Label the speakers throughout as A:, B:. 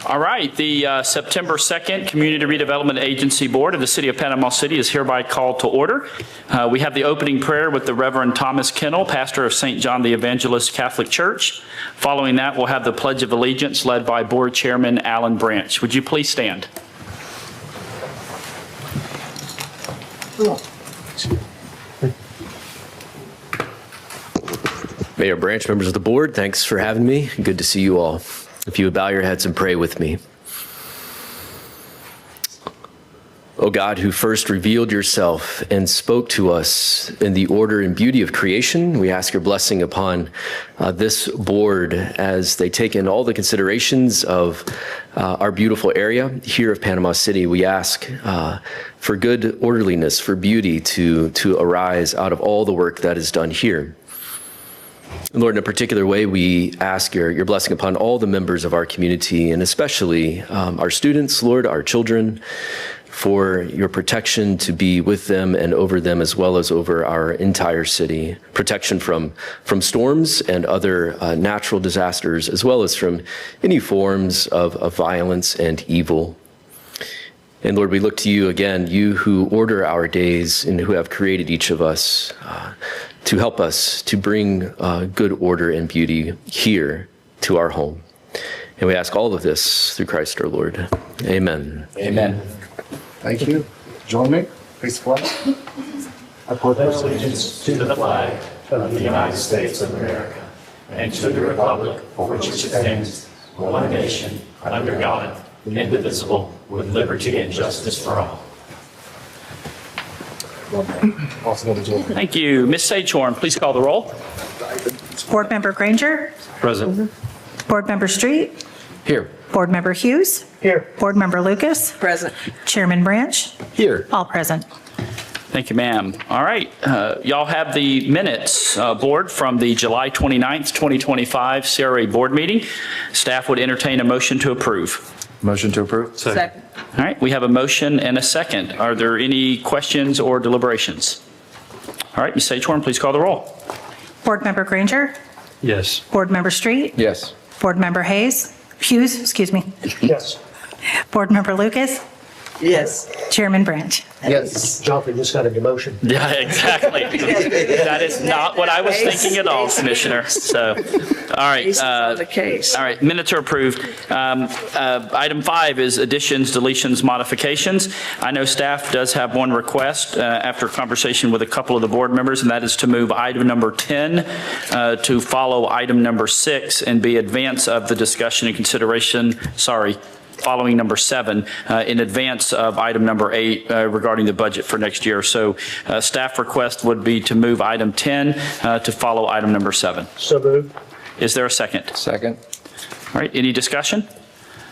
A: All right, the September 2nd Community Redevelopment Agency Board of the City of Panama City is hereby called to order. We have the opening prayer with the Reverend Thomas Kennel, pastor of St. John the Evangelist Catholic Church. Following that, we'll have the Pledge of Allegiance led by Board Chairman Alan Branch. Would you please stand?
B: Mayor Branch, members of the board, thanks for having me. Good to see you all. If you would bow your heads and pray with me. O God, who first revealed yourself and spoke to us in the order and beauty of creation, we ask your blessing upon this board as they take in all the considerations of our beautiful area here of Panama City. We ask for good orderliness, for beauty to arise out of all the work that is done here. Lord, in a particular way, we ask your blessing upon all the members of our community, and especially our students, Lord, our children, for your protection to be with them and over them, as well as over our entire city. Protection from storms and other natural disasters, as well as from any forms of violence and evil. And Lord, we look to you again, you who order our days and who have created each of us, to help us to bring good order and beauty here to our home. And we ask all of this through Christ our Lord. Amen.
A: Amen.
C: Thank you. Join me. Please flag. I pledge
D: allegiance to the flag of the United States of America and to the republic for which it stands, one nation, under God, indivisible, with liberty and justice for all.
A: Thank you. Ms. Sagehorn, please call the roll.
E: Board Member Granger.
B: Present.
E: Board Member Street.
B: Here.
E: Board Member Hughes.
C: Here.
E: Board Member Lucas.
F: Present.
E: Chairman Branch.
B: Here.
E: All present.
A: Thank you, ma'am. All right, y'all have the minutes, board, from the July 29th, 2025 CRA board meeting. Staff would entertain a motion to approve.
C: Motion to approve.
F: Second.
A: All right, we have a motion and a second. Are there any questions or deliberations? All right, Ms. Sagehorn, please call the roll.
E: Board Member Granger.
D: Yes.
E: Board Member Street.
B: Yes.
E: Board Member Hughes, excuse me.
C: Yes.
E: Board Member Lucas.
F: Yes.
E: Chairman Branch.
C: Yes. Jonathan just got a demotion.
A: Yeah, exactly. That is not what I was thinking at all, Commissioner. So, all right.
F: Case is on the case.
A: All right, minutes are approved. Item 5 is additions, deletions, modifications. I know staff does have one request after conversation with a couple of the board members, and that is to move item number 10 to follow item number 6 and be advance of the discussion and consideration, following number 7 in advance of item number 8 regarding the budget for next year. So staff request would be to move item 10 to follow item number 7.
C: So moved.
A: Is there a second?
B: Second.
A: All right, any discussion?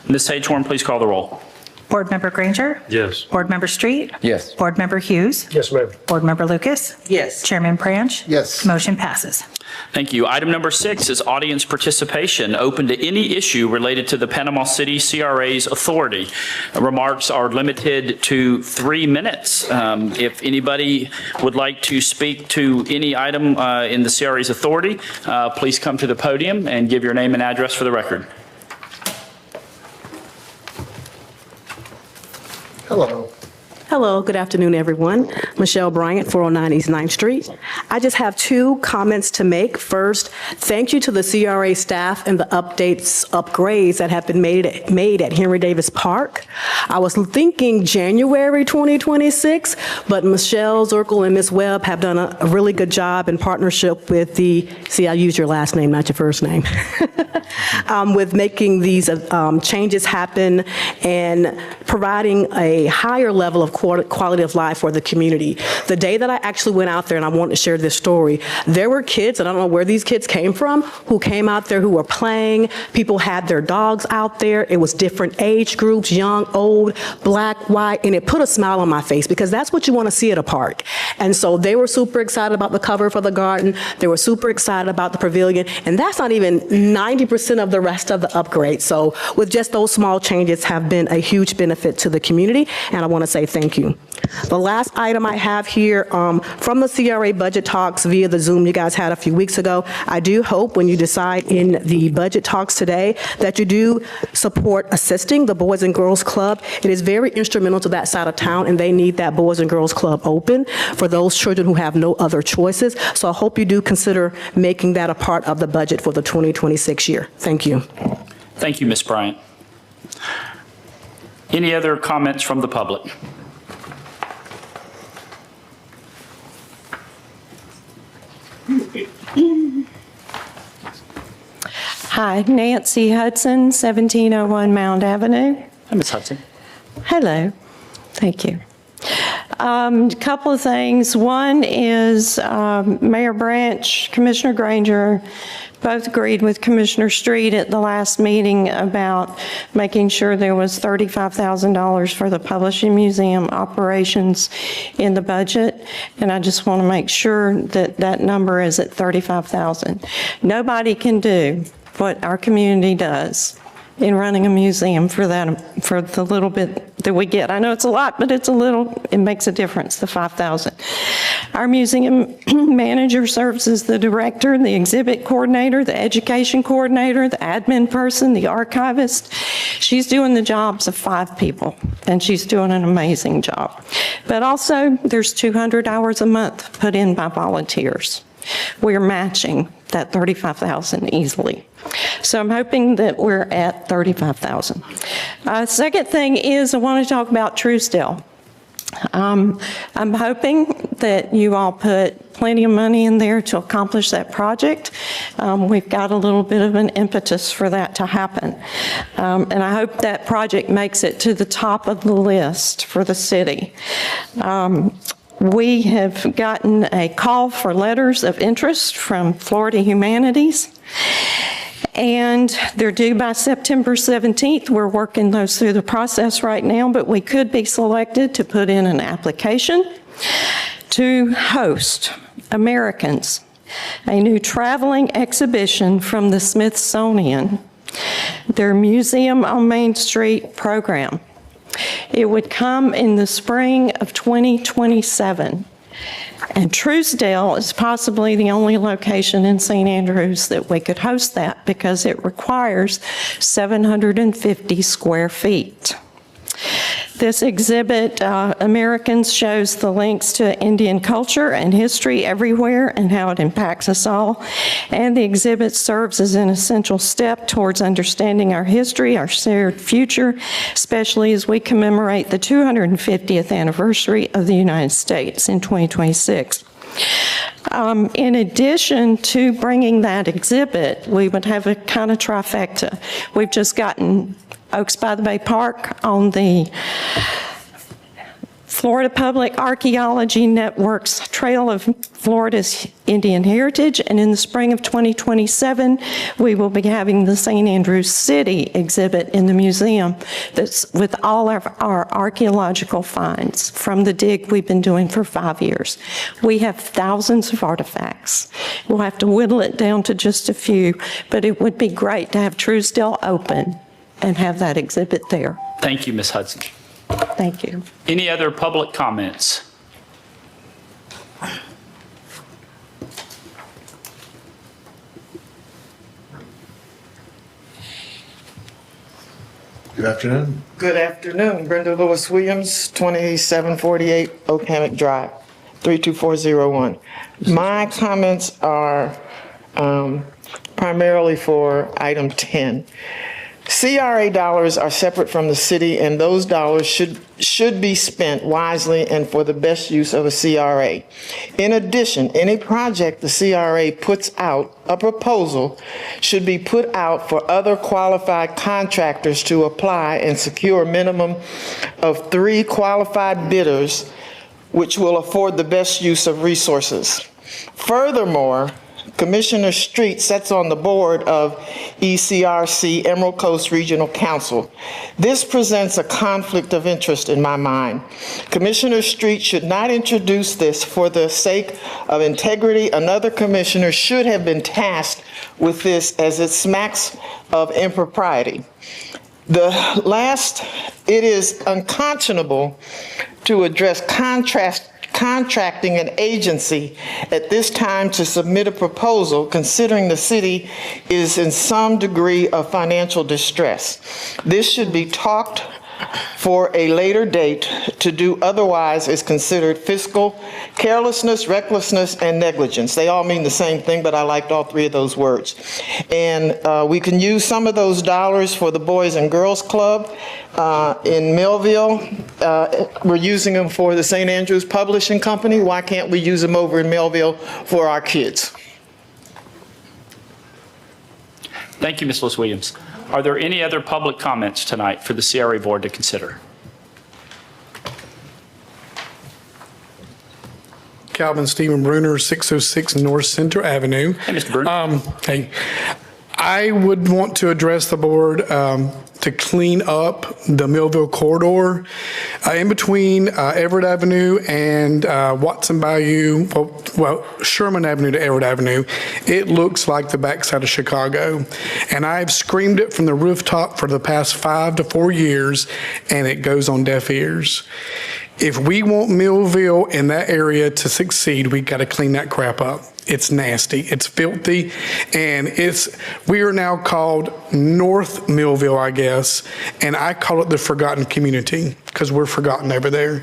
A: Ms. Sagehorn, please call the roll.
E: Board Member Granger.
D: Yes.
E: Board Member Street.
B: Yes.
E: Board Member Hughes.
C: Yes, ma'am.
E: Board Member Lucas.
F: Yes.
E: Chairman Branch.
C: Yes.
E: Motion passes.
A: Thank you. Item number 6 is audience participation, open to any issue related to the Panama City CRA's authority. Remarks are limited to 3 minutes. If anybody would like to speak to any item in the CRA's authority, please come to the podium and give your name and address for the record.
C: Hello.
G: Hello, good afternoon, everyone. Michelle Bryant, 409 East 9th Street. I just have 2 comments to make. First, thank you to the CRA staff and the upgrades that have been made at Henry Davis Park. I was thinking January 2026, but Michelle Zirkle and Ms. Webb have done a really good job in partnership with I used your last name, not your first name, with making these changes happen and providing a higher level of quality of life for the community. The day that I actually went out there, and I want to share this story, there were kids, and I don't know where these kids came from, who came out there who were playing. People had their dogs out there. It was different age groups, young, old, black, white, and it put a smile on my face because that's what you want to see at a park. And so they were super excited about the cover for the garden. They were super excited about the pavilion, and that's not even 90% of the rest of the upgrade. So with just those small changes have been a huge benefit to the community, and I want to say thank Thank you. The last item I have here, from the CRA budget talks via the Zoom you guys had a few weeks ago, I do hope when you decide in the budget talks today that you do support assisting the Boys and Girls Club. It is very instrumental to that side of town, and they need that Boys and Girls Club open for those children who have no other choices. So I hope you do consider making that a part of the budget for the 2026 year. Thank you.
A: Thank you, Ms. Bryant. Any other comments from the public?
H: Hi, Nancy Hudson, 1701 Mound Avenue.
A: Hi, Ms. Hudson.
H: Hello, thank you. Couple of things. One is Mayor Branch, Commissioner Granger, both agreed with Commissioner Street at the last meeting about making sure there was $35,000 for the Publishing Museum operations in the budget. And I just want to make sure that that number is at $35,000. Nobody can do what our community does in running a museum for that, for the little bit that we get. I know it's a lot, but it's a little, it makes a difference, the $5,000. Our museum manager serves as the director, the exhibit coordinator, the education coordinator, the admin person, the archivist. She's doing the jobs of 5 people, and she's doing an amazing job. But also, there's 200 hours a month put in by volunteers. We're matching that $35,000 easily. So I'm hoping that we're at $35,000. Second thing is I want to talk about Truesdale. I'm hoping that you all put plenty of money in there to accomplish that project. We've got a little bit of an impetus for that to happen. And I hope that project makes it to the top of the list for the city. We have gotten a call for letters of interest from Florida Humanities, and they're due by September 17th. We're working those through the process right now, but we could be selected to put in an application to host Americans, a new traveling exhibition from the Smithsonian, their Museum on Main Street program. It would come in the spring of 2027. And Truesdale is possibly the only location in St. Andrews that we could host that because it requires 750 square feet. This exhibit, Americans, shows the links to Indian culture and history everywhere and how it impacts us all. And the exhibit serves as an essential step towards understanding our history, our shared future, especially as we commemorate the 250th anniversary of the United States in 2026. In addition to bringing that exhibit, we would have a kind of trifecta. We've just gotten Oaks by the Bay Park on the Florida Public Archaeology Network's Trail of Florida's Indian Heritage, and in the spring of 2027, we will be having the St. Andrews City exhibit in the museum that's with all of our archaeological finds from the dig we've been doing for 5 years. We have thousands of artifacts. We'll have to whittle it down to just a few, but it would be great to have Truesdale open and have that exhibit there.
A: Thank you, Ms. Hudson.
H: Thank you.
A: Any other public comments?
C: Good afternoon.
F: Good afternoon. Brenda Lewis Williams, 2748 Oak Hammock Drive, 32401. My comments are primarily for item 10. CRA dollars are separate from the city, and those dollars should be spent wisely and for the best use of a CRA. In addition, any project the CRA puts out, a proposal should be put out for other qualified contractors to apply and secure a minimum of 3 qualified bidders, which will afford the best use of resources. Furthermore, Commissioner Street sits on the board of ECRC, Emerald Coast Regional Council. This presents a conflict of interest in my mind. Commissioner Street should not introduce this for the sake of integrity. Another commissioner should have been tasked with this as it smacks of impropriety. It is unconscionable to address contracting an agency at this time to submit a proposal considering the city is in some degree of financial distress. This should be talked for a later date. To do otherwise is considered fiscal carelessness, recklessness, and negligence. They all mean the same thing, but I liked all three of those words. And we can use some of those dollars for the Boys and Girls Club in Millville. We're using them for the St. Andrews Publishing Company. Why can't we use them over in Millville for our kids?
A: Thank you, Ms. Lewis Williams. Are there any other public comments tonight for the CRA Board to consider?
I: Calvin Stephen Bruner, 606 North Center Avenue.
A: Hey, Mr. Bruner.
I: Hey, I would want to address the board to clean up the Millville corridor in between Everett Avenue and Watson Bayou, well, Sherman Avenue to Everett Avenue. It looks like the backside of Chicago. And I've screamed it from the rooftop for the past 5 to 4 years, and it goes on deaf ears. If we want Millville in that area to succeed, we got to clean that crap up. It's nasty, it's filthy, and we are now called North Millville, I guess, and I call it the forgotten community because we're forgotten over there.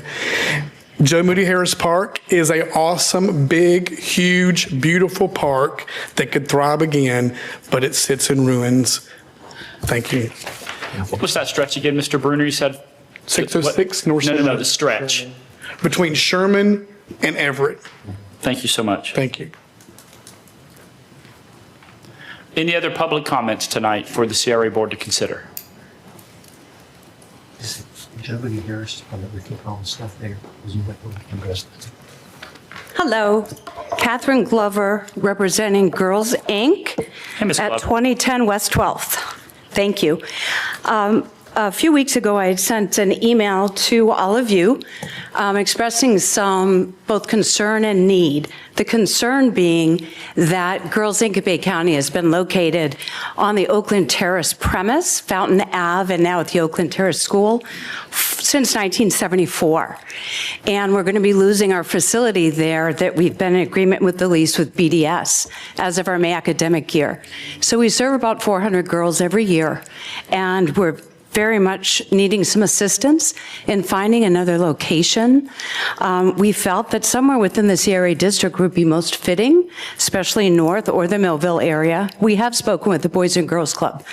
I: Joe Moody Harris Park is an awesome, big, huge, beautiful park that could thrive again, but it sits in ruins. Thank you.
A: What was that stretch again, Mr. Bruner? You said?
I: 606 North Center.
A: No, the stretch.
I: Between Sherman and Everett.
A: Thank you so much.
I: Thank you.
A: Any other public comments tonight for the CRA Board to consider?
D: Nobody hears on the written all the stuff there.
J: Hello, Catherine Glover, representing Girls, Inc.
A: Hey, Ms.
J: At
A: Glover.
J: 2010 West 12th. Thank you. A few weeks ago, I had sent an email to all of you expressing some both concern and need. The concern being that Girls Inc. of Bay County has been located on the Oakland Terrace premise, Fountain Ave, and now at the Oakland Terrace School since 1974. And we're going to be losing our facility there that we've been in agreement with the lease with BDS as of our May academic year. So we serve about 400 girls every year, and we're very much needing some assistance in finding another location. We felt that somewhere within the CRA district would be most fitting, especially north or the Millville area. We have spoken with the Boys and Girls Club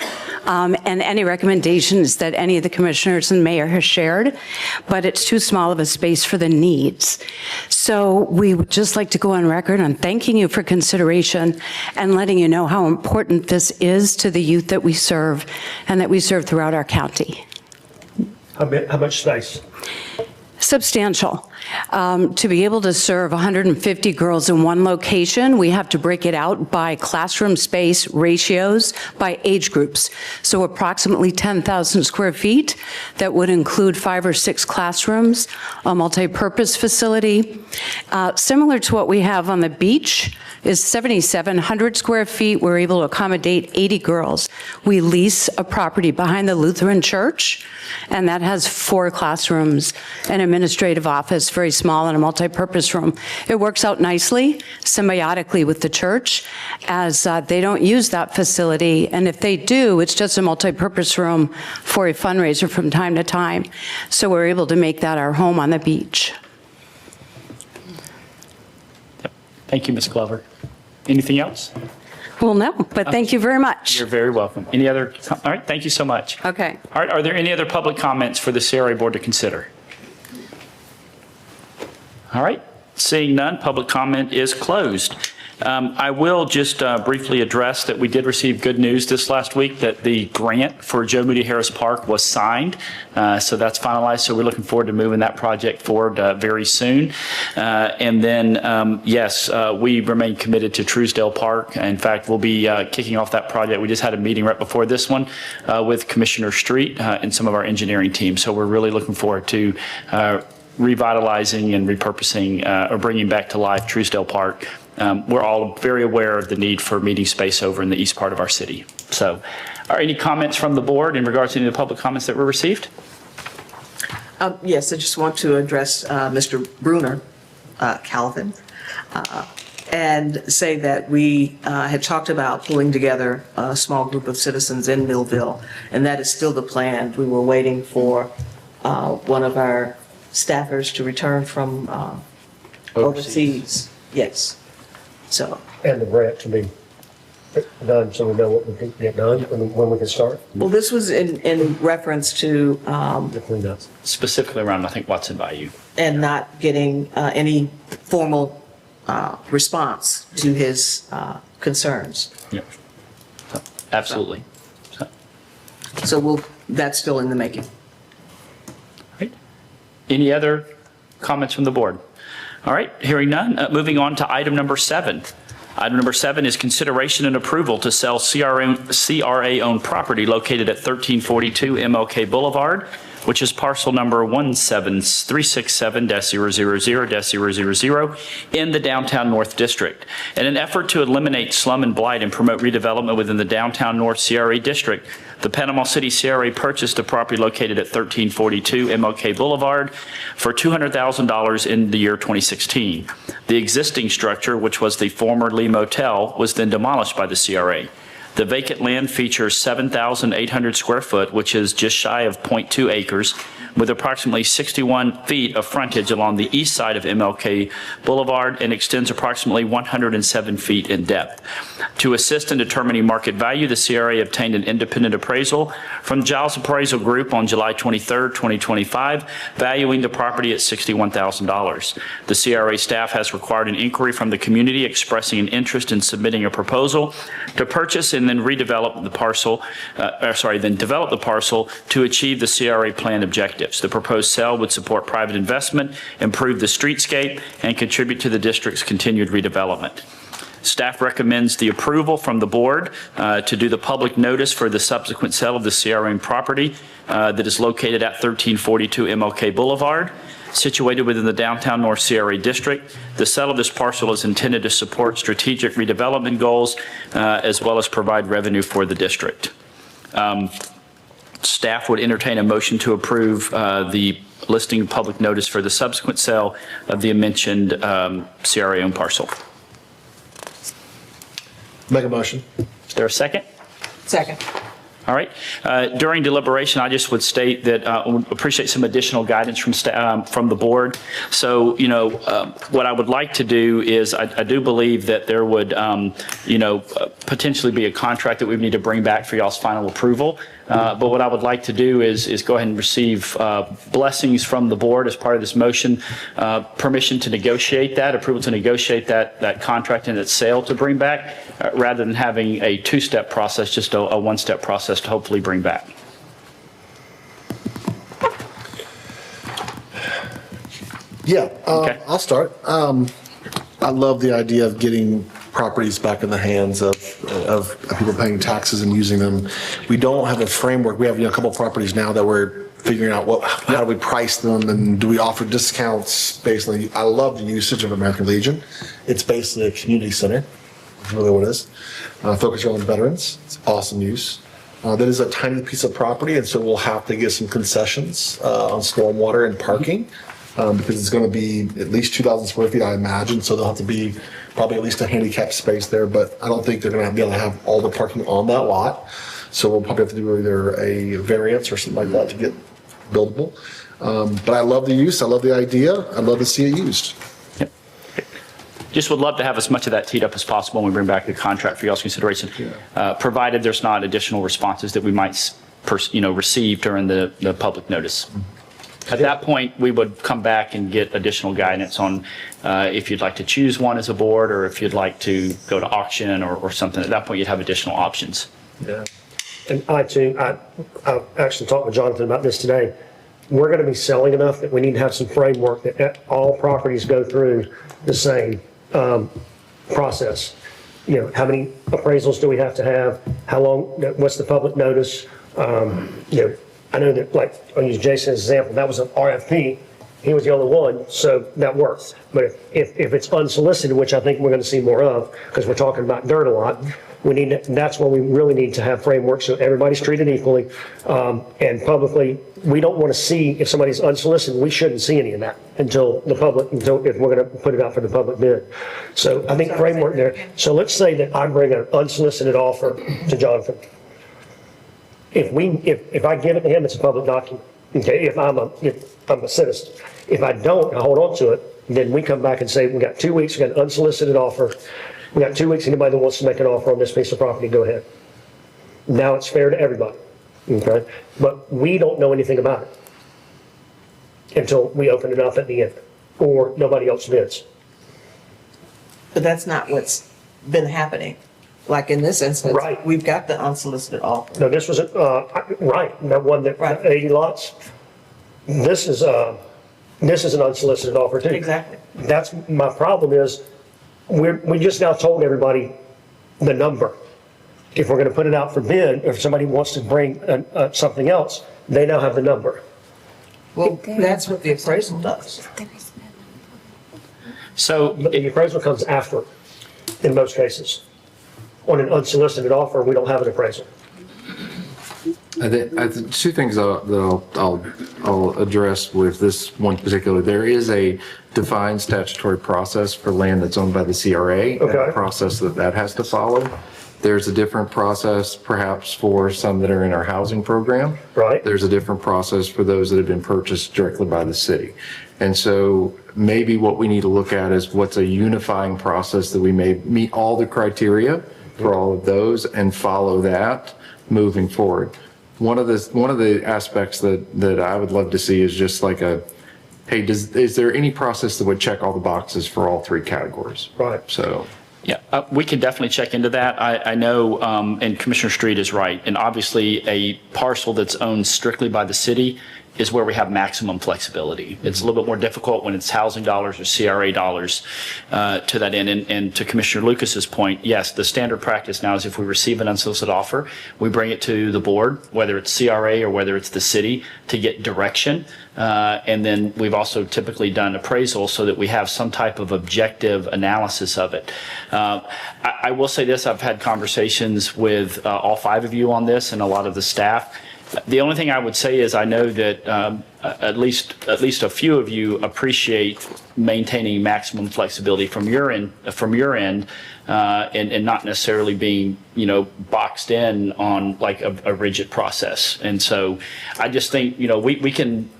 J: and any recommendations that any of the commissioners and mayor has shared, but it's too small of a space for the needs. So we would just like to go on record on thanking you for consideration and letting you know how important this is to the youth that we serve and that we serve throughout our county.
D: How much space?
J: Substantial. To be able to serve 150 girls in one location, we have to break it out by classroom space ratios, by age groups. So approximately 10,000 square feet. That would include 5 or 6 classrooms, a multi-purpose facility. Similar to what we have on the beach is 7,700 square feet. We're able to accommodate 80 girls. We lease a property behind the Lutheran Church, and that has 4 classrooms, an administrative office, very small, and a multi-purpose room. It works out nicely, symbiotically with the church, as they don't use that facility, and if they do, it's just a multi-purpose room for a fundraiser from time to time. So we're able to make that our home on the beach.
A: Thank you, Ms. Glover. Anything else?
J: Well, no, but thank you very much.
A: You're very welcome. Any other? All right, thank you so much.
J: Okay.
A: All right, are there any other public comments for the CRA Board to consider? All right, seeing none, public comment is closed. I will just briefly address that we did receive good news this last week that the grant for Joe Moody Harris Park was signed. So that's finalized. So we're looking forward to moving that project forward very soon. And then, yes, we remain committed to Truesdale Park. In fact, we'll be kicking off that project. We just had a meeting right before this one with Commissioner Street and some of our engineering team. So we're really looking forward to revitalizing and repurposing or bringing back to life Truesdale Park we're all very aware of the need for meeting space over in the east part of our city. So are any comments from the board in regards to any of the public comments that were received?
K: Yes, I just want to address Mr. Bruner, Calvin, and say that we had talked about pulling together a small group of citizens in Millville, and that is still the plan. We were waiting for one of our staffers to return from overseas. Yes. So,
L: And the grant to be done, so we know what we can get done and when we can start.
K: well, this was in reference to,
L: The cleanup.
A: Specifically around, I think, Watson Bayou.
K: and not getting any formal response to his concerns.
A: Yep. So, absolutely. So,
K: So that's still in the making.
A: right. Any other comments from the board? All right, hearing none, moving on to item number 7. Item number 7 is consideration and approval to sell CRA-owned property located at 1342 MLK Boulevard, which is parcel number 17367-000-000 in the downtown North District. In an effort to eliminate slum and blight and promote redevelopment within the downtown North CRA District, the Panama City CRA purchased a property located at 1342 MLK Boulevard for $200,000 in the year 2016. The existing structure, which was the former Lee Motel, was then demolished by the CRA. The vacant land features 7,800 square foot, which is just shy of 0.2 acres, with approximately 61 feet of frontage along the east side of MLK Boulevard and extends approximately 107 feet in depth. To assist in determining market value, the CRA obtained an independent appraisal from Giles Appraisal Group on July 23, 2025, valuing the property at $61,000. The CRA staff has required an inquiry from the community expressing an interest in submitting a proposal to purchase and then redevelop the parcel, then develop the parcel to achieve the CRA plan objectives. The proposed sale would support private investment, improve the streetscape, and contribute to the district's continued redevelopment. Staff recommends the approval from the board to do the public notice for the subsequent sale of the CRA property that is located at 1342 MLK Boulevard, situated within the downtown North CRA District. The sale of this parcel is intended to support strategic redevelopment goals as well as provide revenue for the district. Staff would entertain a motion to approve the listing public notice for the subsequent sale of the mentioned CRA-owned parcel.
C: Make a motion.
A: Is there a second?
K: Second.
A: All right. During deliberation, I just would state that I would appreciate some additional guidance from the board. So, what I would like to do is I do believe that there would, potentially be a contract that we would need to bring back for y'all's final approval. But what I would like to do is go ahead and receive blessings from the board as part of this motion, permission to negotiate that, approval to negotiate that contract and its sale to bring back, rather than having a two-step process, just a one-step process to hopefully bring back.
C: Yeah,
A: Okay.
C: I'll start. I love the idea of getting properties back in the hands of people paying taxes and using them. We don't have a framework. We have a couple properties now that we're figuring out how do we price them and do we offer discounts based on. I love the usage of American Legion. It's basically a community center. That's really what it is. Focusing on veterans. It's awesome use. That is a tiny piece of property, and so we'll have to get some concessions on stormwater and parking. Because it's going to be at least 2,000 square feet, I imagine. So there'll have to be probably at least a handicap space there. But I don't think they're going to be able to have all the parking on that lot. So we'll probably have to do either a variance or something like that to get buildable. But I love the use. I love the idea. I'd love to see it used.
A: Yep. Just would love to have as much of that teed up as possible when we bring back the contract for y'all's consideration, provided there's not additional responses that we might receive during the public notice. At that point, we would come back and get additional guidance on if you'd like to choose one as a board or if you'd like to go to auction or something. At that point, you'd have additional options.
L: Yeah. And I actually talked with Jonathan about this today. We're going to be selling enough that we need to have some framework that all properties go through the same process. How many appraisals do we have to have? How long, what's the public notice? I know that, like, I'll use Jason's example, that was an RFP, he was the only one, so that works. But if it's unsolicited, which I think we're going to see more of, because we're talking about dirt a lot, that's when we really need to have framework so everybody's treated equally. And publicly, we don't want to see, if somebody's unsolicited, we shouldn't see any of that until if we're going to put it out for the public bid. So I think framework there. So let's say that I bring an unsolicited offer to Jonathan. If I give it to him, it's a public document. Okay, if I'm a citizen. If I don't, I hold on to it, then we come back and say, we got 2 weeks, we got an unsolicited offer. We got 2 weeks, anybody that wants to make an offer on this piece of property, go ahead. Now it's fair to everybody, okay? But we don't know anything about it until we open it up at the end, or nobody else bids.
K: But that's not what's been happening. Like in this instance,
L: Right.
K: we've got the unsolicited offer.
L: No, this was, right, that one that,
K: Right.
L: 80 lots. This is an unsolicited offer too.
K: Exactly.
L: That's, my problem is, we just now told everybody the number. If we're gonna put it out for bid, if somebody wants to bring something else, they now have the number.
K: Well, that's what the appraisal does.
A: So
L: But the appraisal comes after, in most cases. On an unsolicited offer, we don't have an appraisal.
M: Two things that I'll address with this one particular. There is a defined statutory process for land that's owned by the CRA. And
L: Okay.
M: a process that has to follow. There's a different process perhaps for some that are in our housing program.
L: Right.
M: There's a different process for those that have been purchased directly by the city. And so maybe what we need to look at is what's a unifying process that we may meet all the criteria for all of those and follow that moving forward. One of the aspects that I would love to see is just like hey, is there any process that would check all the boxes for all three categories?
L: Right.
M: So.
A: Yeah, we can definitely check into that. I know, and Commissioner Street is right, and obviously a parcel that's owned strictly by the city is where we have maximum flexibility. It's a little bit more difficult when it's housing dollars or CRA dollars to that end. And to Commissioner Lucas's point, yes, the standard practice now is if we receive an unsolicited offer, we bring it to the board, whether it's CRA or whether it's the city, to get direction. And then we've also typically done appraisal so that we have some type of objective analysis of it. I will say this, I've had conversations with all five of you on this and a lot of the staff. The only thing I would say is I know that at least a few of you appreciate maintaining maximum flexibility from your end, and not necessarily being, boxed in on like a rigid process. And so I just think, we can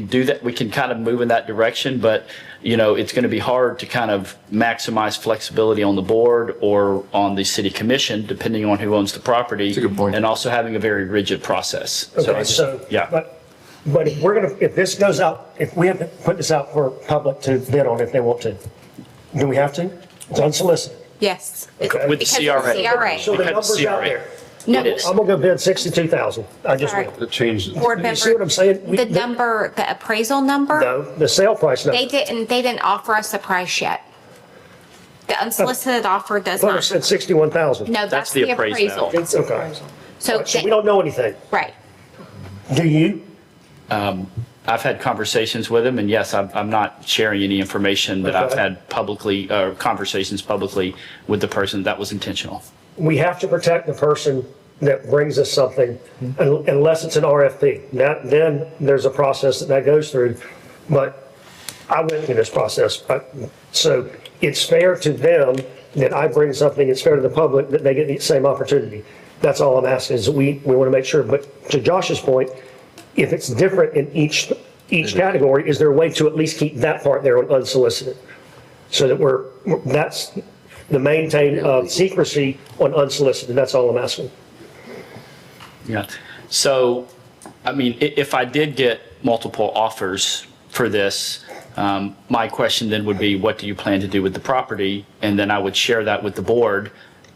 A: do that. We can kind of move in that direction, but it's going to be hard to kind of maximize flexibility on the board or on the city commission, depending on who owns the property.
M: That's a good point.
A: And also having a very rigid process.
L: Okay,
A: yeah.
L: but if this goes out, if we have to put this out for public to bid on if they want to, do we have to? It's unsolicited.
N: Yes.
L: Okay.
A: With the
N: Because
A: CRA.
N: it's CRA.
L: So the
A: Because
L: number's out
A: CRA.
L: there.
N: No.
A: It is.
L: I'm gonna go bid 62,000. I just
N: All
L: will.
N: right.
M: It changes.
N: Board
L: You see what I'm saying?
N: the number, the appraisal number,
L: No, the sale price number.
N: they didn't offer us a price yet. The unsolicited offer
L: I
N: does
L: thought it
N: not.
L: said 61,000.
N: No, that's
A: the
N: the
A: appraisal.
N: appraisal.
L: Okay.
N: So,
L: So we don't know anything.
N: right.
L: Do you?
A: I've had conversations with him, and yes, I'm not sharing any information that I've
L: Okay.
A: had publicly, conversations publicly with the person. That was intentional.
L: We have to protect the person that brings us something unless it's an RFP. Then there's a process that goes through. But I went through this process. So it's fair to them that I bring something. It's fair to the public that they get the same opportunity. That's all I'm asking is we want to make sure. But to Josh's point, if it's different in each category, is there a way to at least keep that part there on unsolicited? So that that's the maintain of secrecy on unsolicited. That's all I'm asking.
A: Yeah. So, I mean, if I did get multiple offers for this, my question then would be, what do you plan to do with the property? And then I would share that with the board.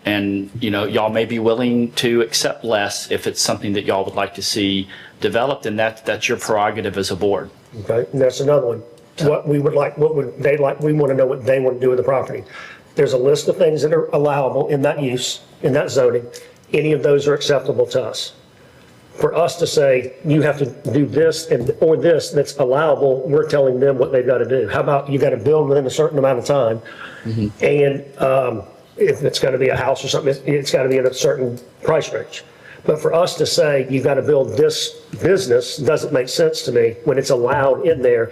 A: And, y'all may be willing to accept less if it's something that y'all would like to see developed, and that's your prerogative as a board.
L: Okay, and that's another one. What we would like, what would they like, we want to know what they want to do with the property. There's a list of things that are allowable in that use, in that zoning. Any of those are acceptable to us. for us to say, you have to do this or this that's allowable, we're telling them what they've got to do. How about you got to build within a certain amount of time? And if it's got to be a house or something, it's got to be in a certain price range. But for us to say, you've got to build this business doesn't make sense to me when it's allowed in there.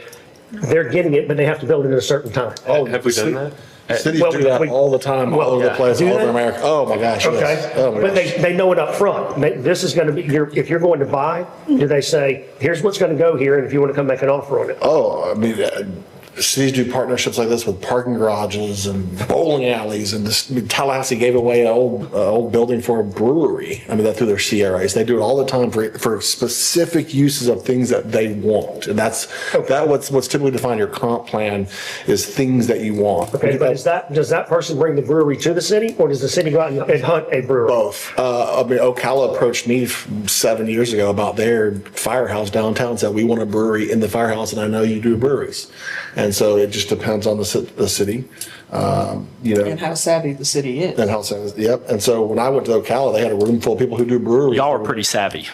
L: They're getting it, but they have to build it in a certain time.
C: Oh,
M: Have we done that?
C: Cities
L: Well,
C: do that all the time, all over the place,
L: Do
C: all over
L: they?
C: America. Oh, my gosh, yes.
L: Okay,
C: Oh, my
L: but
C: gosh.
L: they know it up front. This is going to be, if you're going to buy, do they say, here's what's going to go here, and if you want to come make an offer on it?
C: Oh, I mean, cities do partnerships like this with parking garages and bowling alleys, and this, I mean, Tallahassee gave away an old building for a brewery. I mean, that through their CRAs. They do it all the time for specific uses of things that they want, and that's what's typically defined your comp plan is things that you want.
L: Okay, but does that person bring the brewery to the city, or does the city go out and hunt a brewery?
C: Both. I mean, Ocala approached me 7 years ago about their firehouse downtown, said, we want a brewery in the firehouse, and I know you do breweries. And so it just depends on the city, you know.
K: And how savvy the city is.
C: And how savvy, yep. And so when I went to Ocala, they had a room full of people who do breweries.
A: Y'all are pretty savvy.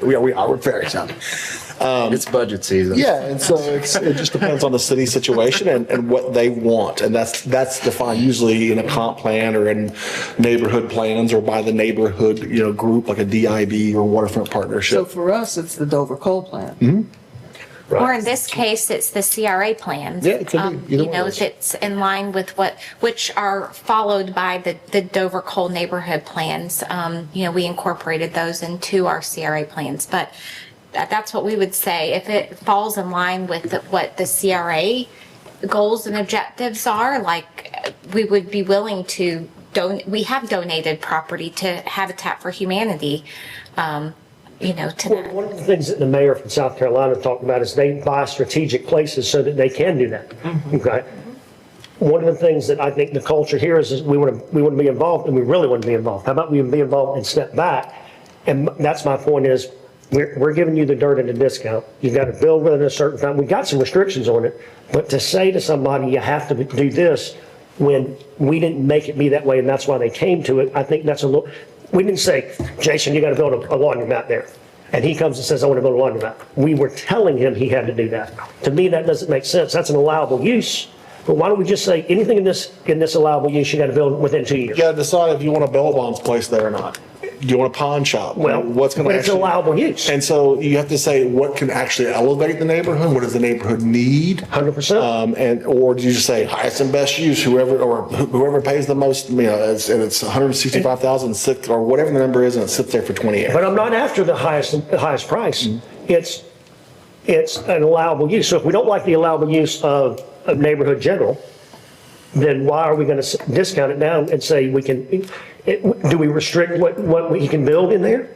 C: We are, we're very savvy.
M: It's budget season.
C: Yeah, and so it just depends on the city situation and what they want. And that's defined usually in a comp plan or in neighborhood plans or by the neighborhood, you know, group like a DIB or waterfront partnership.
K: So for us, it's the Dover Coal Plan.
N: Or in this case, it's the CRA plans.
C: Yeah, it could be either
N: You
C: one
N: know,
C: of those.
N: if it's in line with which are followed by the Dover Coal neighborhood plans. You know, we incorporated those into our CRA plans, but that's what we would say. If it falls in line with what the CRA goals and objectives are, like we would be willing to we have donated property to Habitat for Humanity, you know, to that.
L: One of the things that the mayor from South Carolina talked about is they buy strategic places so that they can do that. Okay. One of the things that I think the culture here is we want to be involved, and we really want to be involved. How about we be involved and step back? And that's my point is we're giving you the dirt at a discount. You've got to build within a certain time. We got some restrictions on it, but to say to somebody you have to do this when we didn't make it be that way, and that's why they came to it. I think that's a little. We didn't say, Jason, you got to build a laundromat there. And he comes and says, I want to build a laundromat. We were telling him he had to do that. To me, that doesn't make sense. That's an allowable use. But why don't we just say anything in this allowable use, you got to build within 2 years?
C: You got to decide if you want a bail bonds place there or not. Do you want a pawn shop?
L: Well,
C: what's going to
L: but it's allowable use.
C: And so you have to say what can actually elevate the neighborhood. What does the neighborhood need?
L: 100%.
C: Or do you just say highest and best use? Whoever pays the most. You know, and it's 165,000 or whatever the number is, and it sits there for 20 years.
L: But I'm not after the highest price. It's an allowable use. So if we don't like the allowable use of neighborhood general, then why are we going to discount it down and say we can, do we restrict what he can build in there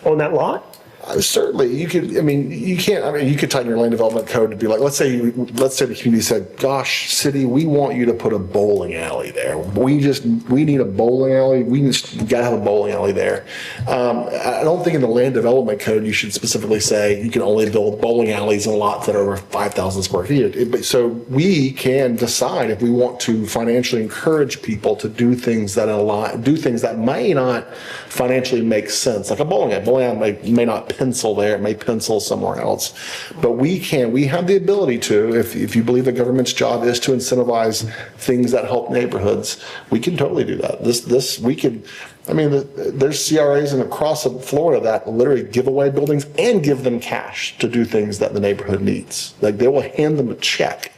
L: on that lot?
C: Certainly, you could. I mean, you can't. I mean, you could tighten your land development code to be like, let's say the community said, "Gosh, city, we want you to put a bowling alley there. We need a bowling alley. We just got to have a bowling alley there." I don't think in the land development code you should specifically say you can only build bowling alleys in lots that are over 5,000 square feet. So we can decide if we want to financially encourage people to do things that may not financially make sense, like a bowling alley. Bowling alley may not pencil there, it may pencil somewhere else. But we have the ability to, if you believe the government's job is to incentivize things that help neighborhoods, we can totally do that. There's CRAs across Florida that literally give away buildings and give them cash to do things that the neighborhood needs. Like they will hand them a check.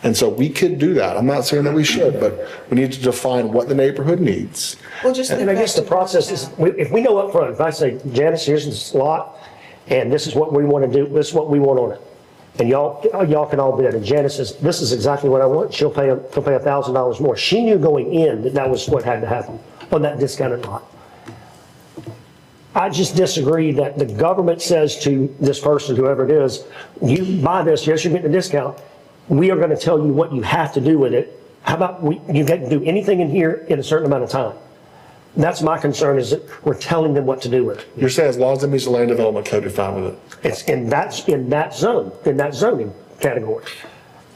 C: And so we could do that. I'm not saying that we should, but we need to define what the neighborhood needs.
L: And I guess the process is, if we know up front, if I say, Janice, here's this lot, and this is what we want to do, this is what we want on it. And y'all can all bid. And Janice says, this is exactly what I want. She'll pay $1,000 more. She knew going in that was what had to happen on that discounted lot. I just disagree that the government says to this person, whoever it is, you buy this, yes, you're getting a discount. We are going to tell you what you have to do with it. How about you can do anything in here in a certain amount of time? That's my concern, is that we're telling them what to do with it.
C: You're saying as long as it meets the land development code, you're fine with it?
L: It's in that zoning category.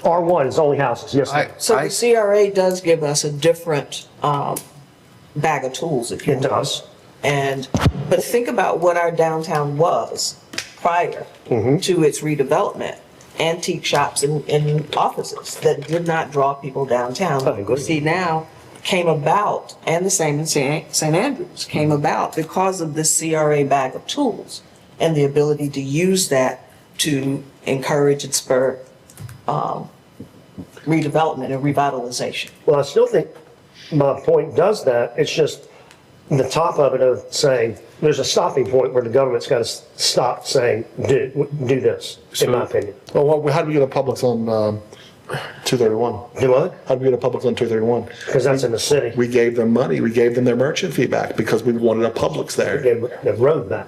L: R1 is only houses, yes, sir.
K: So the CRA does give us a different bag of tools, if you will.
L: It does.
K: And But think about what our downtown was prior to its redevelopment. Antique shops and offices that did not draw people downtown. See, now came about, and the same in St. Andrews, came about because of this CRA bag of tools and the ability to use that to encourage and spur redevelopment and revitalization.
L: Well, I still think my point does that. It's just the top of it of saying, there's a stopping point where the government's got to stop saying, do this, in my opinion.
C: Well, how do we get a Publix on 231?
L: Do what?
C: How do we get a Publix on 231?
L: Because that's in the city.
C: We gave them money. We gave them their merchant fee back because we wanted a Publix there.
L: Gave the road back.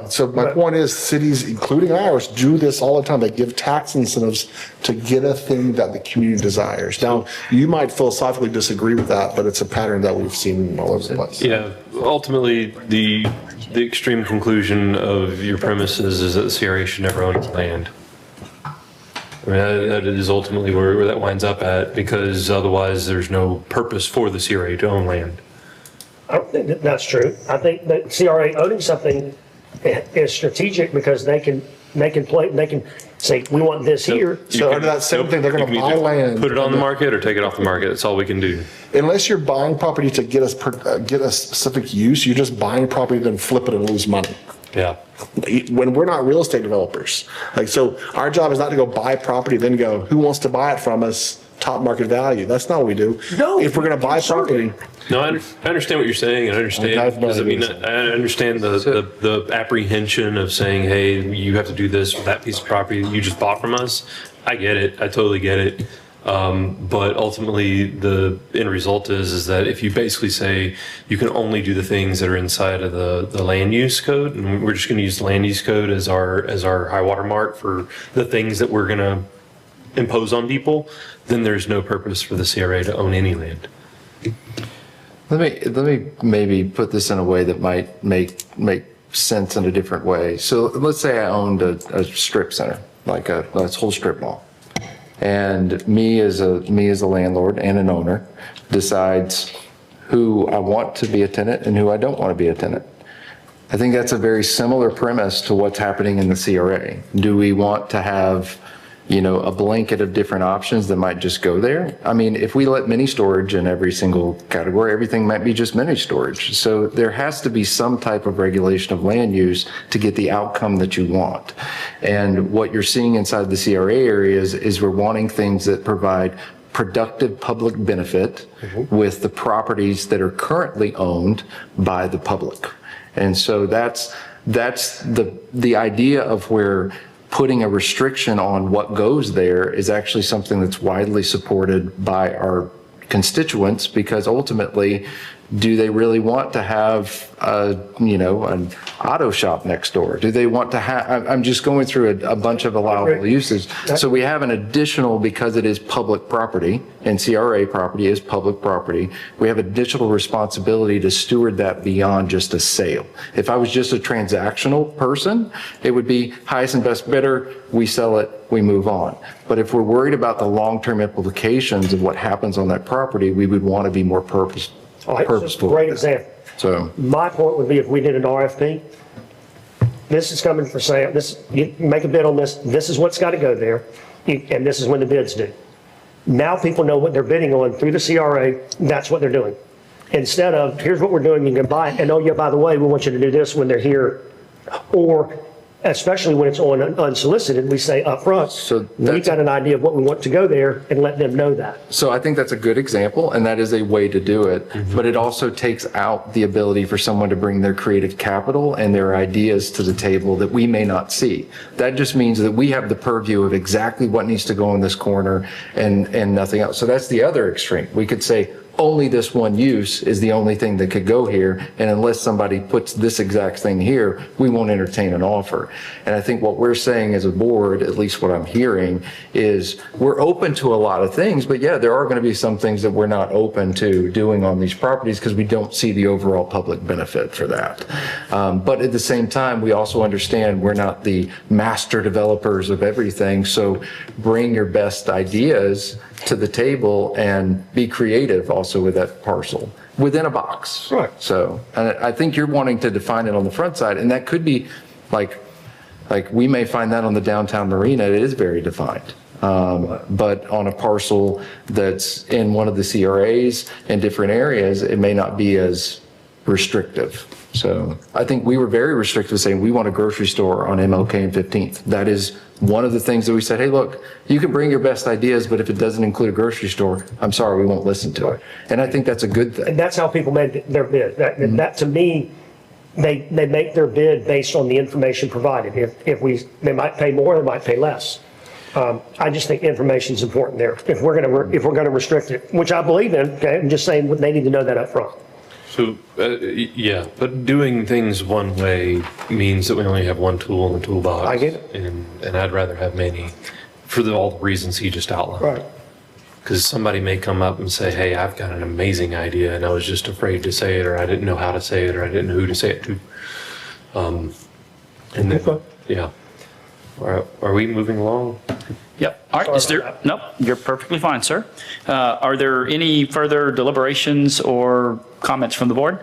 C: So my point is, cities, including ours, do this all the time. They give tax incentives to get a thing that the community desires. Now, you might philosophically disagree with that, but it's a pattern that we've seen all over the place.
O: Yeah, ultimately, the extreme conclusion of your premises is that the CRA should never own land. I mean, that is ultimately where that winds up at, because otherwise there's no purpose for the CRA to own land.
L: I don't think that's true. I think that CRA owning something is strategic because they can say, we want this here.
C: So under that same thing, they're going to buy land.
O: Put it on the market or take it off the market. That's all we can do.
C: Unless you're buying property to get a specific use, you're just buying property, then flip it and lose money.
O: Yeah.
C: When we're not real estate developers, so our job is not to go buy property, then go, who wants to buy it from us? Top market value. That's not what we do.
L: No.
C: If we're going to buy property.
O: No, I understand what you're saying. I understand. Because, I mean, I understand the apprehension of saying, hey, you have to do this with that piece of property that you just bought from us. I get it. I totally get it. But ultimately, the end result is that if you basically say you can only do the things that are inside of the land use code, and we're just going to use the land use code as our high water mark for the things that we're going to impose on people, then there's no purpose for the CRA to own any land.
M: Let me maybe put this in a way that might make sense in a different way. So let's say I owned a strip center, like a whole strip mall. And me as a landlord and an owner decides who I want to be a tenant and who I don't want to be a tenant. I think that's a very similar premise to what's happening in the CRA. Do we want to have, a blanket of different options that might just go there? I mean, if we let mini storage in every single category, everything might be just mini storage. So there has to be some type of regulation of land use to get the outcome that you want. And what you're seeing inside the CRA areas is we're wanting things that provide productive public benefit with the properties that are currently owned by the public. And so that's the idea of where putting a restriction on what goes there is actually something that's widely supported by our constituents, because ultimately, do they really want to have an auto shop next door? Do they want to have, I'm just going through a bunch of allowable uses. So we have an additional, because it is public property and CRA property is public property, we have additional responsibility to steward that beyond just a sale. If I was just a transactional person, it would be highest and best bidder, we sell it, we move on. But if we're worried about the long-term implications of what happens on that property, we would want to be more purposeful.
L: Just a great example.
M: So
L: my point would be, if we did an RFP, this is coming for sale, you make a bid on this, this is what's got to go there, and this is when the bid's due. Now people know what they're bidding on through the CRA, that's what they're doing. Instead of, here's what we're doing, you can buy it, and oh yeah, by the way, we want you to do this when they're here. Or especially when it's on unsolicited, we say up front,
M: So
L: we've got an idea of what we want to go there, and let them know that.
M: So I think that's a good example, and that is a way to do it. But it also takes out the ability for someone to bring their creative capital and their ideas to the table that we may not see. That just means that we have the purview of exactly what needs to go in this corner and nothing else. So that's the other extreme. We could say, only this one use is the only thing that could go here, and unless somebody puts this exact thing here, we won't entertain an offer. And I think what we're saying as a board, at least what I'm hearing, is we're open to a lot of things, but yeah, there are going to be some things that we're not open to doing on these properties because we don't see the overall public benefit for that. But at the same time, we also understand we're not the master developers of everything, so bring your best ideas to the table and be creative also with that parcel within a box.
L: Right.
M: So, and I think you're wanting to define it on the front side, and that could be like we may find that on the downtown marina, it is very defined. But on a parcel that's in one of the CRAs in different areas, it may not be as restrictive. So I think we were very restrictive saying we want a grocery store on MLK and 15th. That is one of the things that we said, hey, look, you can bring your best ideas, but if it doesn't include a grocery store, I'm sorry, we won't listen to it. And I think that's a good thing.
L: And that's how people made their bid. That to me, they make their bid based on the information provided. They might pay more, they might pay less. I just think information is important there. If we're going to restrict it, which I believe in, okay, I'm just saying they need to know that up front.
O: So, yeah, but doing things one way means that we only have one tool in the toolbox.
L: I get it.
O: And I'd rather have many for all the reasons he just outlined.
L: Right.
O: Because somebody may come up and say, hey, I've got an amazing idea and I was just afraid to say it, or I didn't know how to say it, or I didn't know who to say it to. And then, yeah. Are we moving along?
A: Yep. All right. Is there? Nope. You're perfectly fine, sir. Are there any further deliberations or comments from the board?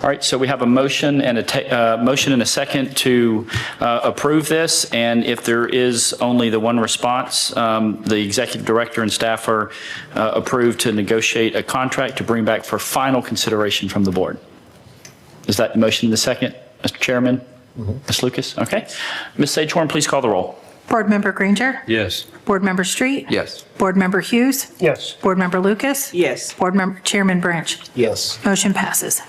A: All right. So we have a motion and a second to approve this. And if there is only the one response, the executive director and staff are approved to negotiate a contract to bring back for final consideration from the board. Is that the motion in the second, Mr. Chairman? Ms. Lucas? Okay. Ms. Sagehorn, please call the roll.
E: Board Member Granger?
O: Yes.
E: Board Member Street?
M: Yes.
E: Board Member Hughes?
L: Yes.
E: Board Member Lucas?
K: Yes.
E: Board Member Chairman Branch?
C: Yes.
E: Motion passes.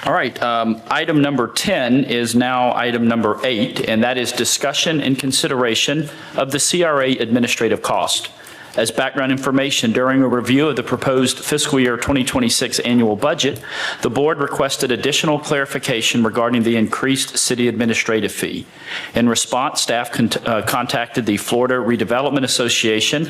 A: All right, item number 10 is now item number 8, and that is discussion and consideration of the CRA administrative cost. As background information, during a review of the proposed fiscal year 2026 annual budget, the board requested additional clarification regarding the increased city administrative fee. In response, staff contacted the Florida Redevelopment Association,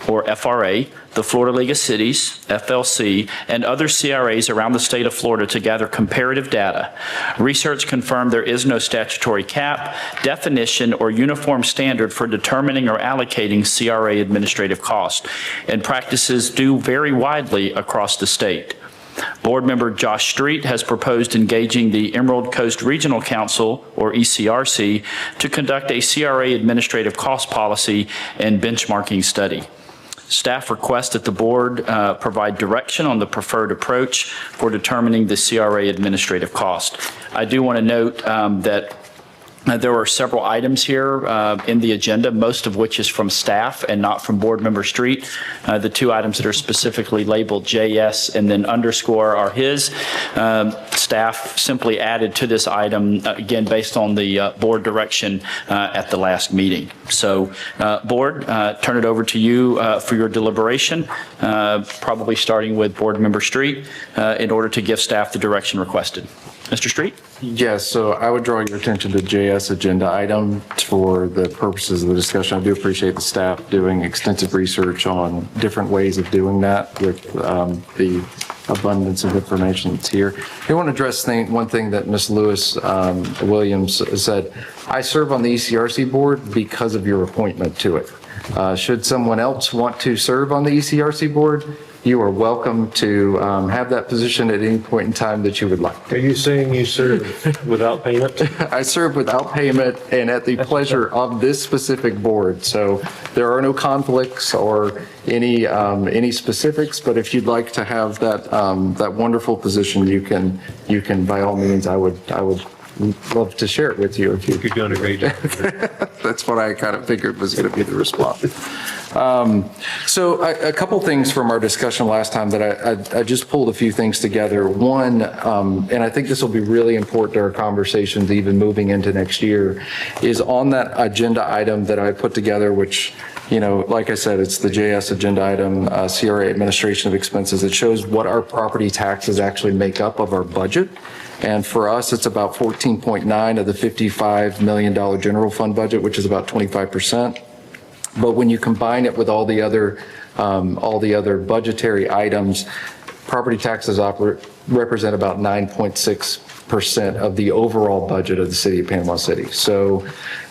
A: or FRA, the Florida League of Cities, FLC, and other CRAs around the state of Florida to gather comparative data. Research confirmed there is no statutory cap, definition, or uniform standard for determining or allocating CRA administrative cost, and practices do vary widely across the state. Board member Josh Street has proposed engaging the Emerald Coast Regional Council, or ECRC, to conduct a CRA administrative cost policy and benchmarking study. Staff requests that the board provide direction on the preferred approach for determining the CRA administrative cost. I do want to note that there are several items here in the agenda, most of which is from staff and not from Board Member Street. The two items that are specifically labeled JS and then underscore are his. Staff simply added to this item, again, based on the board direction at the last meeting. So, board, turn it over to you for your deliberation, probably starting with Board Member Street, in order to give staff the direction requested. Mr. Street?
M: Yes, so I would draw your attention to JS agenda item for the purposes of the discussion. I do appreciate the staff doing extensive research on different ways of doing that with the abundance of information that's here. I want to address one thing that Ms. Lewis Williams said. I serve on the ECRC board because of your appointment to it. Should someone else want to serve on the ECRC board, you are welcome to have that position at any point in time that you would like.
L: Are you saying you serve without payment?
M: I serve without payment and at the pleasure of this specific board. So there are no conflicts or any specifics, but if you'd like to have that wonderful position, you can by all means, I would love to share it with you if you
O: You're doing a great job.
M: That's what I kind of figured was going to be the response. So a couple things from our discussion last time that I just pulled a few things together. One, and I think this will be really important to our conversations even moving into next year, is on that agenda item that I put together, which, you know, like I said, it's the JS agenda item, CRA administration of expenses. It shows what our property taxes actually make up of our budget. And for us, it's about 14.9 of the $55 million general fund budget, which is about 25%. But when you combine it with all the other budgetary items, property taxes represent about 9.6% of the overall budget of the city of Panama City. So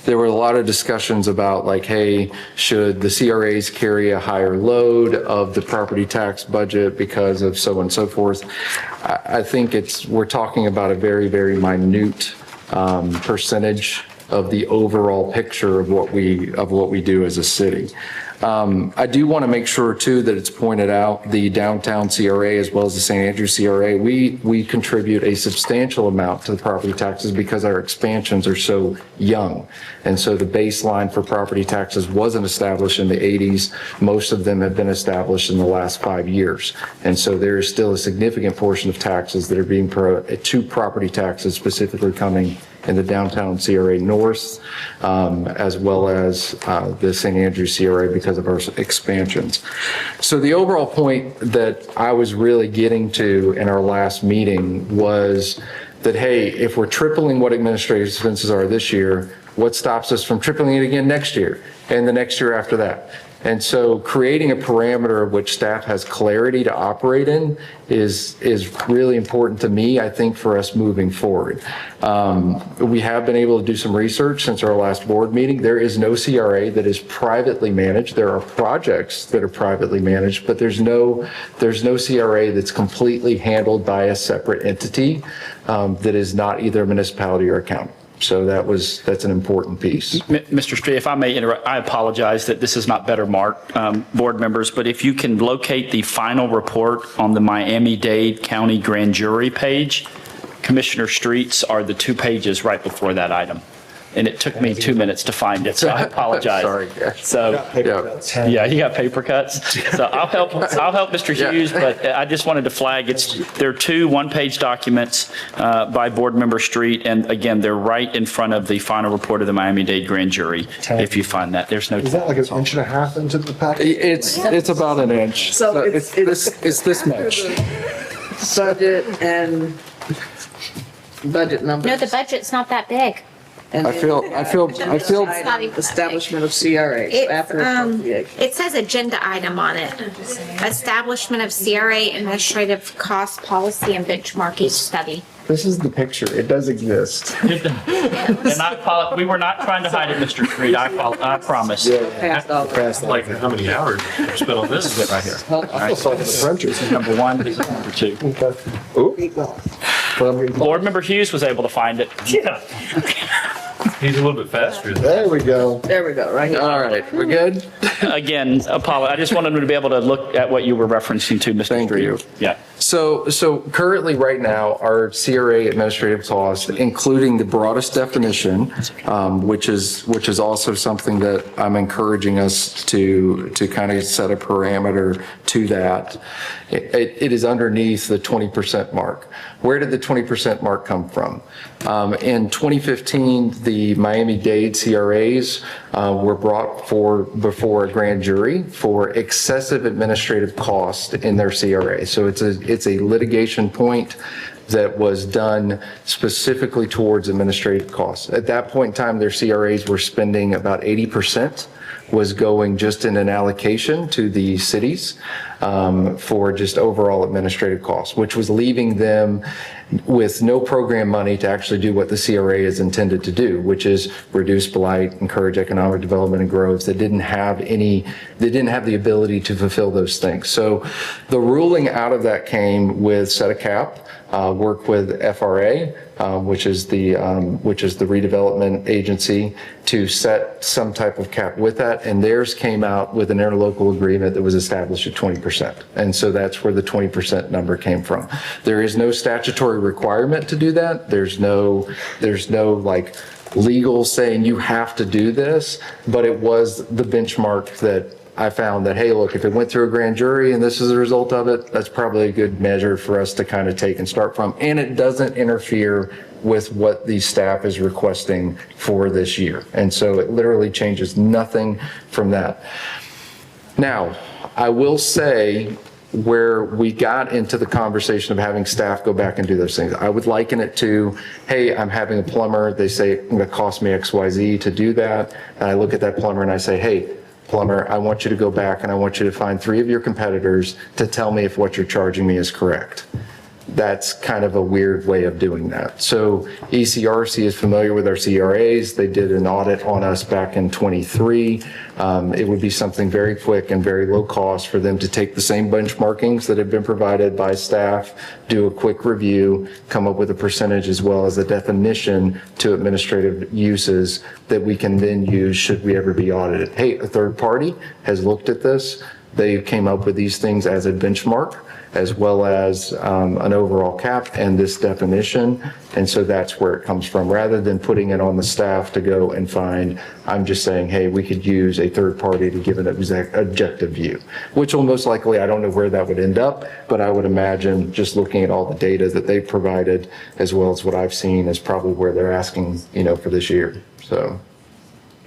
M: there were a lot of discussions about like, hey, should the CRAs carry a higher load of the property tax budget because of so on and so forth? I think we're talking about a very, very minute percentage of the overall picture of what we do as a city. I do want to make sure too that it's pointed out the downtown CRA as well as the St. Andrew CRA, we contribute a substantial amount to the property taxes because our expansions are so young. And so the baseline for property taxes wasn't established in the 80s. Most of them have been established in the last 5 years. And so there is still a significant portion of taxes that are being to property taxes specifically coming in the downtown CRA North, as well as the St. Andrew CRA because of our expansions. So the overall point that I was really getting to in our last meeting was that, hey, if we're tripling what administrative expenses are this year, what stops us from tripling it again next year and the next year after that? And so creating a parameter of which staff has clarity to operate in is really important to me, I think, for us moving forward. We have been able to do some research since our last board meeting. There is no CRA that is privately managed. There are projects that are privately managed, but there's no CRA that's completely handled by a separate entity that is not either a municipality or a county. So that's an important piece.
A: Mr. Street, if I may interrupt, I apologize that this is not better marked, board members, but if you can locate the final report on the Miami-Dade County Grand Jury page, Commissioner Street's are the 2 pages right before that item. And it took me 2 minutes to find it, so I apologize.
M: Sorry.
A: So, yeah, you got paper cuts. So I'll help Mr. Hughes, but I just wanted to flag, there are 2 one-page documents by Board Member Street, and again, they're right in front of the final report of the Miami-Dade Grand Jury, if you find that. There's no.
C: Is that like an inch and a half into the package?
M: It's about an inch.
K: So it's
M: this much.
K: budget and budget numbers.
N: No, the budget's not that big.
K: And
M: I feel
K: establishment of CRA after appropriation.
N: It says agenda item on it. Establishment of CRA administrative cost policy and benchmarking study.
M: This is the picture. It does exist.
A: And we were not trying to hide it, Mr. Street, I promise.
K: Passed all the
O: Like how many hours you spent on this?
A: This is it right here.
C: I feel sorry for the printers.
A: This is number 1, this is number 2.
K: Keep going.
A: Board Member Hughes was able to find it.
O: Yeah. He's a little bit faster.
C: There we go.
K: There we go, right here.
M: All right, we're good?
A: Again, Apollo, I just wanted to be able to look at what you were referencing to, Mr.
M: Thank
A: Street.
M: you.
A: Yeah.
M: So currently, right now, our CRA administrative costs, including the broadest definition, which is also something that I'm encouraging us to kind of set a parameter to that, it is underneath the 20% mark. Where did the 20% mark come from? In 2015, the Miami-Dade CRAs were brought before a grand jury for excessive administrative cost in their CRA. So it's a litigation point that was done specifically towards administrative costs. At that point in time, their CRAs were spending about 80% was going just in an allocation to the cities for just overall administrative costs, which was leaving them with no program money to actually do what the CRA is intended to do, which is reduce blight, encourage economic development and growth. They didn't have the ability to fulfill those things. So the ruling out of that came with set a cap, work with FRA, which is the redevelopment agency, to set some type of cap with that. And theirs came out with an interlocal agreement that was established at 20%. And so that's where the 20% number came from. There is no statutory requirement to do that. There's no like legal saying you have to do this, but it was the benchmark that I found that, hey, look, if it went through a grand jury and this is the result of it, that's probably a good measure for us to kind of take and start from. And it doesn't interfere with what the staff is requesting for this year. And so it literally changes nothing from that. Now, I will say where we got into the conversation of having staff go back and do those things, I would liken it to, hey, I'm having a plumber. They say it's going to cost me XYZ to do that. And I look at that plumber and I say, hey, plumber, I want you to go back and I want you to find 3 of your competitors to tell me if what you're charging me is correct. That's kind of a weird way of doing that. So ECRC is familiar with our CRAs. They did an audit on us back in '23. It would be something very quick and very low cost for them to take the same benchmarkings that have been provided by staff, do a quick review, come up with a percentage as well as a definition to administrative uses that we can then use should we ever be audited. Hey, a third party has looked at this. They came up with these things as a benchmark, as well as an overall cap and this definition. And so that's where it comes from. Rather than putting it on the staff to go and find, I'm just saying, hey, we could use a third party to give an objective view, which will most likely, I don't know where that would end up, but I would imagine just looking at all the data that they've provided, as well as what I've seen, is probably where they're asking, for this year, so.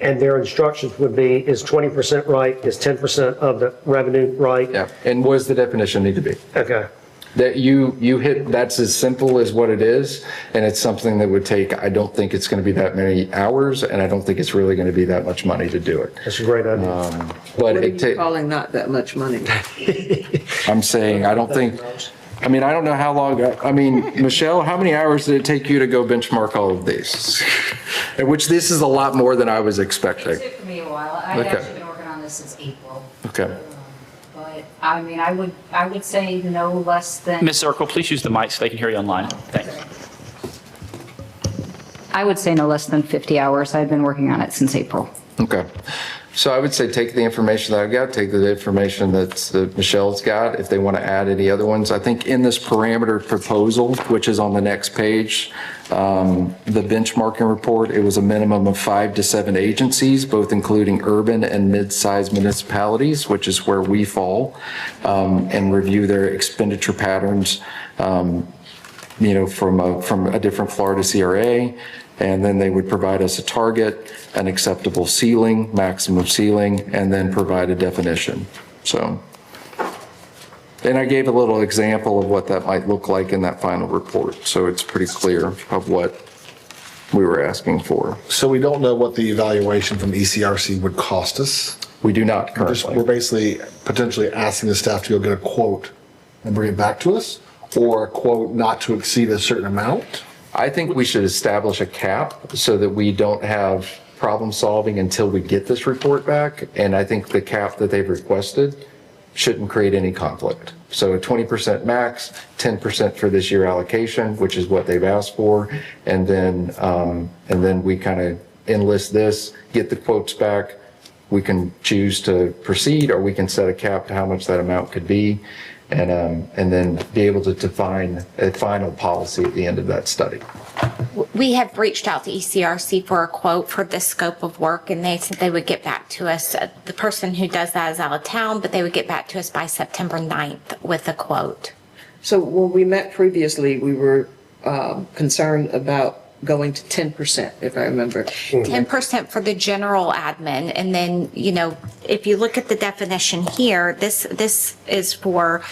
L: And their instructions would be, is 20% right? Is 10% of the revenue right?
M: Yeah, and what does the definition need to be?
L: Okay.
M: That you hit, that's as simple as what it is, and it's something that would take, I don't think it's going to be that many hours, and I don't think it's really going to be that much money to do it.
L: That's a great idea.
M: But
K: What are
M: it
K: you
M: takes,
K: calling not that much money?
M: I'm saying, I don't think, I don't know how long, Michelle, how many hours did it take you to go benchmark all of these? Which this is a lot more than I was expecting.
P: It took me a while. I've
M: Okay.
P: actually been working on this since April.
M: Okay.
P: But, I would say no less than,
A: Ms. Zirkle, please use the mic so they can hear you online. Thanks.
P: I would say no less than 50 hours. I've been working on it since April.
M: Okay. So I would say take the information that I've got, take the information that Michelle's got, if they want to add any other ones. I think in this parameter proposal, which is on the next page, the benchmarking report, it was a minimum of 5 to 7 agencies, both including urban and mid-sized municipalities, which is where we fall, and review their expenditure patterns, from a different Florida CRA. And then they would provide us a target, an acceptable ceiling, maximum ceiling, and then provide a definition. So, and I gave a little example of what that might look like in that final report. So it's pretty clear of what we were asking for.
C: So we don't know what the evaluation from ECRC would cost us.
M: We do not currently.
C: We're basically potentially asking the staff to go get a quote and bring it back to us, or a quote not to exceed a certain amount.
M: I think we should establish a cap so that we don't have problem solving until we get this report back. And I think the cap that they've requested shouldn't create any conflict. So a 20% max, 10% for this year allocation, which is what they've asked for. And then we kind of enlist this, get the quotes back. We can choose to proceed, or we can set a cap to how much that amount could be. And then be able to define a final policy at the end of that study.
N: We have reached out to ECRC for a quote for this scope of work, and they said they would get back to us. The person who does that is out of town, but they would get back to us by September 9th with a quote.
K: So when we met previously, we were concerned about going to 10%, if I remember.
N: 10% for the general admin, and then, if you look at the definition here, this is for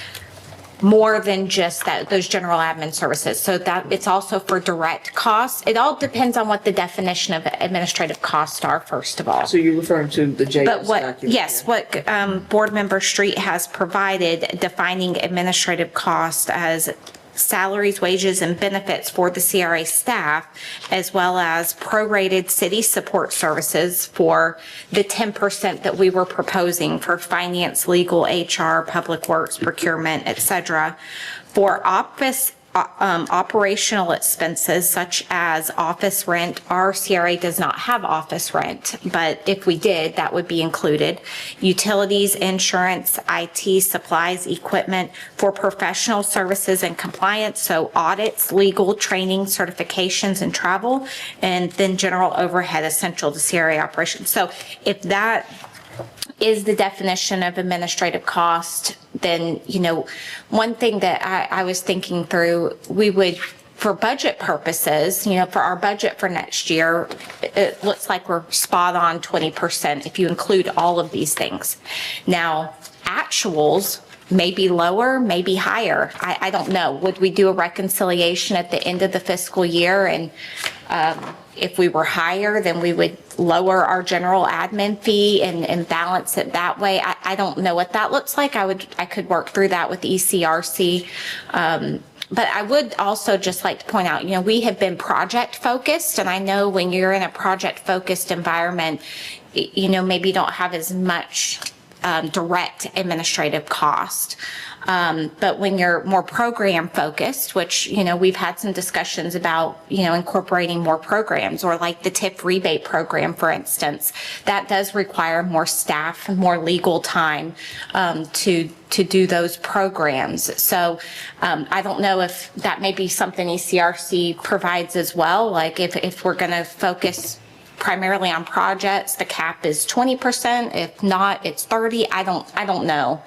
N: more than just those general admin services. So that it's also for direct costs. It all depends on what the definition of administrative costs are, first of all.
K: So you're referring to the JS
N: But
K: document?
N: yes, what Board Member Street has provided, defining administrative costs as salaries, wages, and benefits for the CRA staff, as well as prorated city support services for the 10% that we were proposing for finance, legal, HR, public works, procurement, et cetera. For office operational expenses such as office rent, our CRA does not have office rent, but if we did, that would be included. Utilities, insurance, IT, supplies, equipment for professional services and compliance, so audits, legal, training, certifications, and travel, and then general overhead essential to CRA operations. So if that is the definition of administrative cost, then, one thing that I was thinking through, we would, for budget purposes, for our budget for next year, it looks like we're spot on 20% if you include all of these things. Now, actuals may be lower, maybe higher. I don't know. Would we do a reconciliation at the end of the fiscal year and If we were higher, then we would lower our general admin fee and balance it that way. I don't know what that looks like. I could work through that with ECRC. But I would also just like to point out, we have been project focused, and I know when you're in a project focused environment, maybe you don't have as much direct administrative cost. But when you're more program focused, which, we've had some discussions about, incorporating more programs, or like the TIF rebate program, for instance, that does require more staff, more legal time to do those programs. So I don't know if that may be something ECRC provides as well. Like if we're going to focus primarily on projects, the cap is 20%. If not, it's 30. I don't know.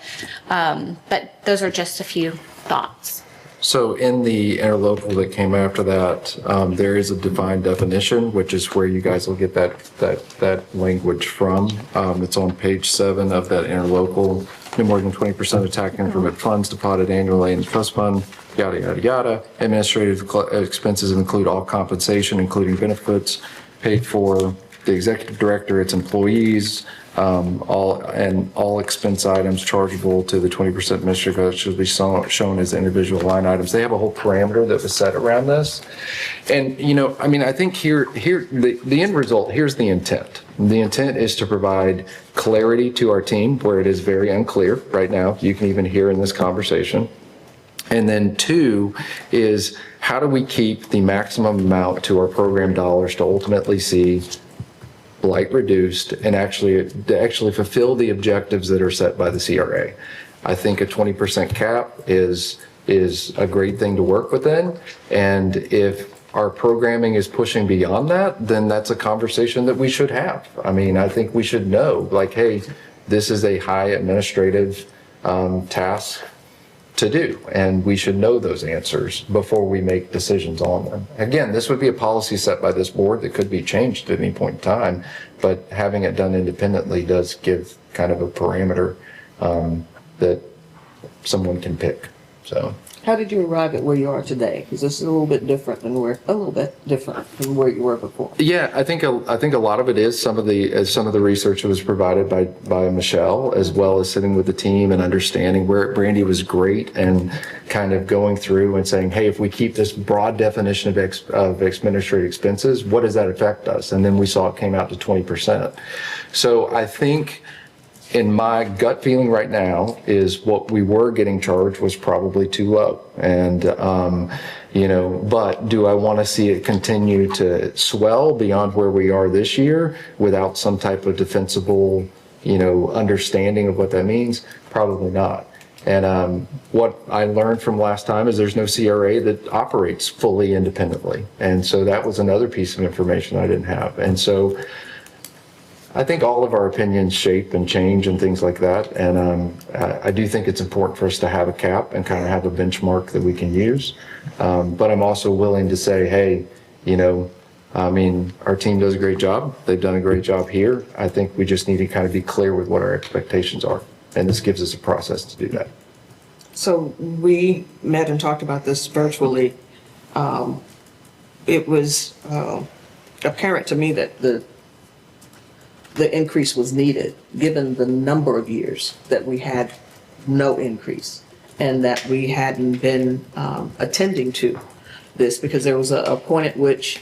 N: But those are just a few thoughts.
M: So in the interlocal that came after that, there is a defined definition, which is where you guys will get that language from. It's on page 7 of that interlocal. No more than 20% of tax increment funds deposited annually in the trust fund, yada, yada, yada. Administrative expenses include all compensation, including benefits paid for the executive director, its employees, all expense items chargeable to the 20% administrative should be shown as individual line items. They have a whole parameter that was set around this. And, I think here the end result, here's the intent. The intent is to provide clarity to our team where it is very unclear right now. You can even hear in this conversation. And then 2 is, how do we keep the maximum amount to our program dollars to ultimately see blight reduced and actually fulfill the objectives that are set by the CRA? I think a 20% cap is a great thing to work within. And if our programming is pushing beyond that, then that's a conversation that we should have. I think we should know, like, hey, this is a high administrative task to do, and we should know those answers before we make decisions on them. Again, this would be a policy set by this board that could be changed at any point in time, but having it done independently does give kind of a parameter that someone can pick. So,
K: How did you arrive at where you are today? Because this is a little bit different than where you were before.
M: yeah, I think a lot of it is some of the research that was provided by Michelle, as well as sitting with the team and understanding where Brandy was great and kind of going through and saying, hey, if we keep this broad definition of administrative expenses, what does that affect us? And then we saw it came out to 20%. So I think, in my gut feeling right now, is what we were getting charged was probably too low. And, but do I want to see it continue to swell beyond where we are this year without some type of defensible, understanding of what that means? Probably not. And what I learned from last time is there's no CRA that operates fully independently. And so that was another piece of information I didn't have. And so I think all of our opinions shape and change and things like that. And I do think it's important for us to have a cap and kind of have a benchmark that we can use. But I'm also willing to say, hey, our team does a great job. They've done a great job here. I think we just need to kind of be clear with what our expectations are. And this gives us a process to do that.
K: So we met and talked about this virtually. It was apparent to me that the increase was needed, given the number of years that we had no increase and that we hadn't been attending to this, because there was a point at which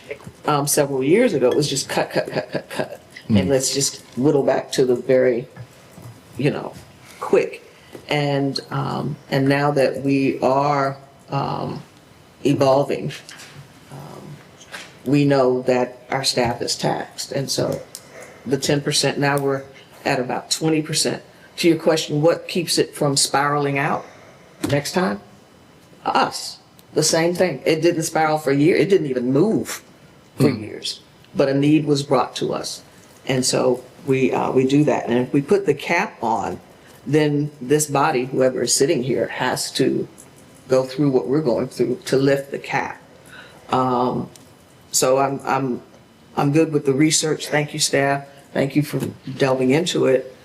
K: several years ago, it was just cut. And let's just whittle back to the very, quick. And now that we are evolving, we know that our staff is taxed. And so the 10%, now we're at about 20%. To your question, what keeps it from spiraling out next time? Us, the same thing. It didn't spiral for a year. It didn't even move for years, but a need was brought to us. And so we do that. And if we put the cap on, then this body, whoever is sitting here, has to go through what we're going through to lift the cap. So I'm good with the research. Thank you, staff. Thank you for delving into it.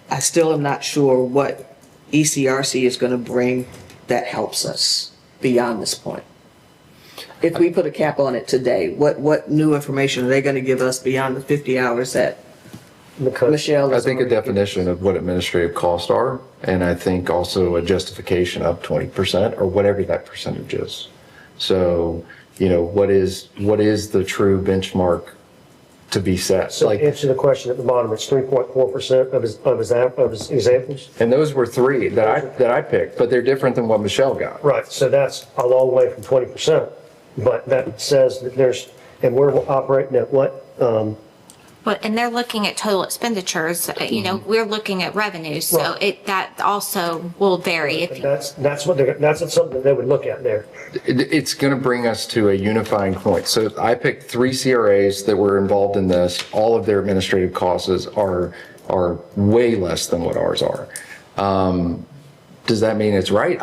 K: I still am not sure what ECRC is going to bring that helps us beyond this point. if we put a cap on it today, what new information are they going to give us beyond the 50 hours that Michelle
M: I
K: is
M: think a
K: already-
M: definition of what administrative costs are, and I think also a justification of 20% or whatever that percentage is. So, what is the true benchmark to be set?
L: So answer the question at the bottom, it's 3.4% of his examples?
M: And those were three that I picked, but they're different than what Michelle got.
L: Right, so that's a long way from 20%, but that says that and we're operating at what?
N: But, and they're looking at total expenditures, we're looking at revenues, so
L: Right.
N: that also will vary. If
L: That's something that they would look at there.
M: It's going to bring us to a unifying point. So I picked 3 CRAs that were involved in this. All of their administrative costs are way less than what ours are. Does that mean it's right?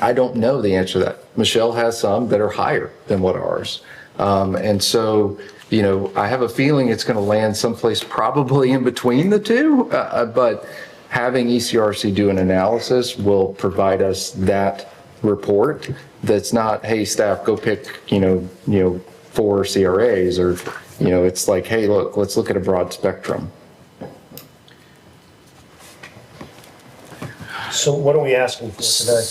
M: I don't know the answer to that. Michelle has some that are higher than what ours. And so, I have a feeling it's going to land someplace probably in between the two, but having ECRC do an analysis will provide us that report that's not, hey, staff, go pick, 4 CRAs, or, it's like, hey, look, let's look at a broad spectrum.
L: So what are we asking for today?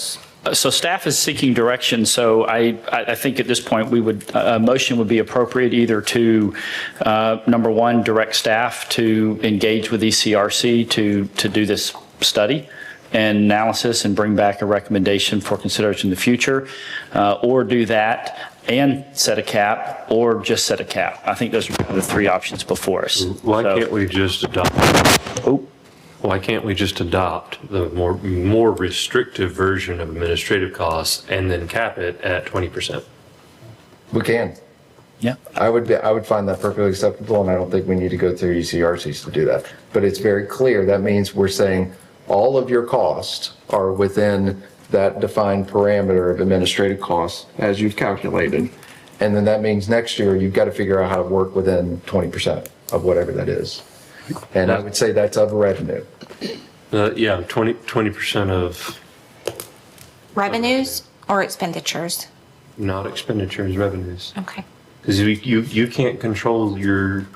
A: So staff is seeking direction, so I think at this point, a motion would be appropriate either to, number one, direct staff to engage with ECRC to do this study and analysis and bring back a recommendation for consideration in the future, or do that and set a cap, or just set a cap. I think those are the 3 options before us.
O: Why can't we just adopt?
A: Oh.
O: Why can't we just adopt the more restrictive version of administrative costs and then cap it at 20%?
M: We can.
A: Yeah.
M: I would find that perfectly acceptable, and I don't think we need to go through ECRCs to do that. But it's very clear. That means we're saying all of your costs are within that defined parameter of administrative costs as you've calculated. And then that means next year you've got to figure out how to work within 20% of whatever that is. And I would say that's of revenue.
O: Yeah, 20% of
N: revenues or expenditures?
O: not expenditures, revenues.
N: Okay.
O: Because you can't control your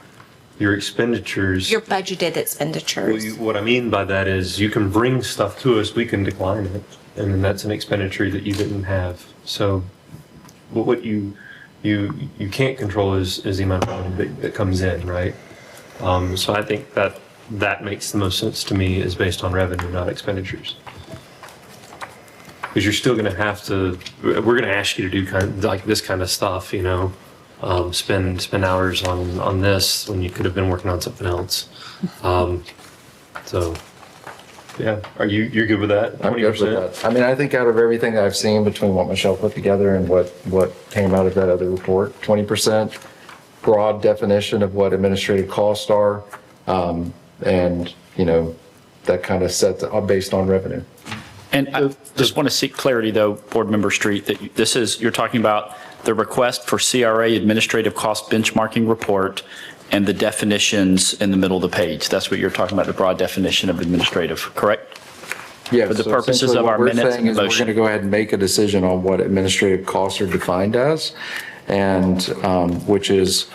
O: expenditures.
N: Your budgeted expenditures.
O: What I mean by that is you can bring stuff to us, we can decline it, and then that's an expenditure that you didn't have. So what you can't control is the amount of money that comes in, right? So I think that makes the most sense to me is based on revenue, not expenditures. Because you're still going to have to, we're going to ask you to do this kind of stuff, you know, spend hours on this when you could have been working on something else. So, yeah, you're good with that?
M: I'm good with that. I mean, I think out of everything that I've seen between what Michelle put together and what came out of that other report, 20% broad definition of what administrative costs are. And, you know, that kind of sets up based on revenue.
A: And I just want to seek clarity, though, Board Member Street, that you're talking about the request for CRA administrative cost benchmarking report and the definitions in the middle of the page. That's what you're talking about, the broad definition of administrative, correct?
M: Yeah.
A: For the purposes of our minutes and
M: We're
A: motion.
M: going to go ahead and make a decision on what administrative costs are defined as, and which is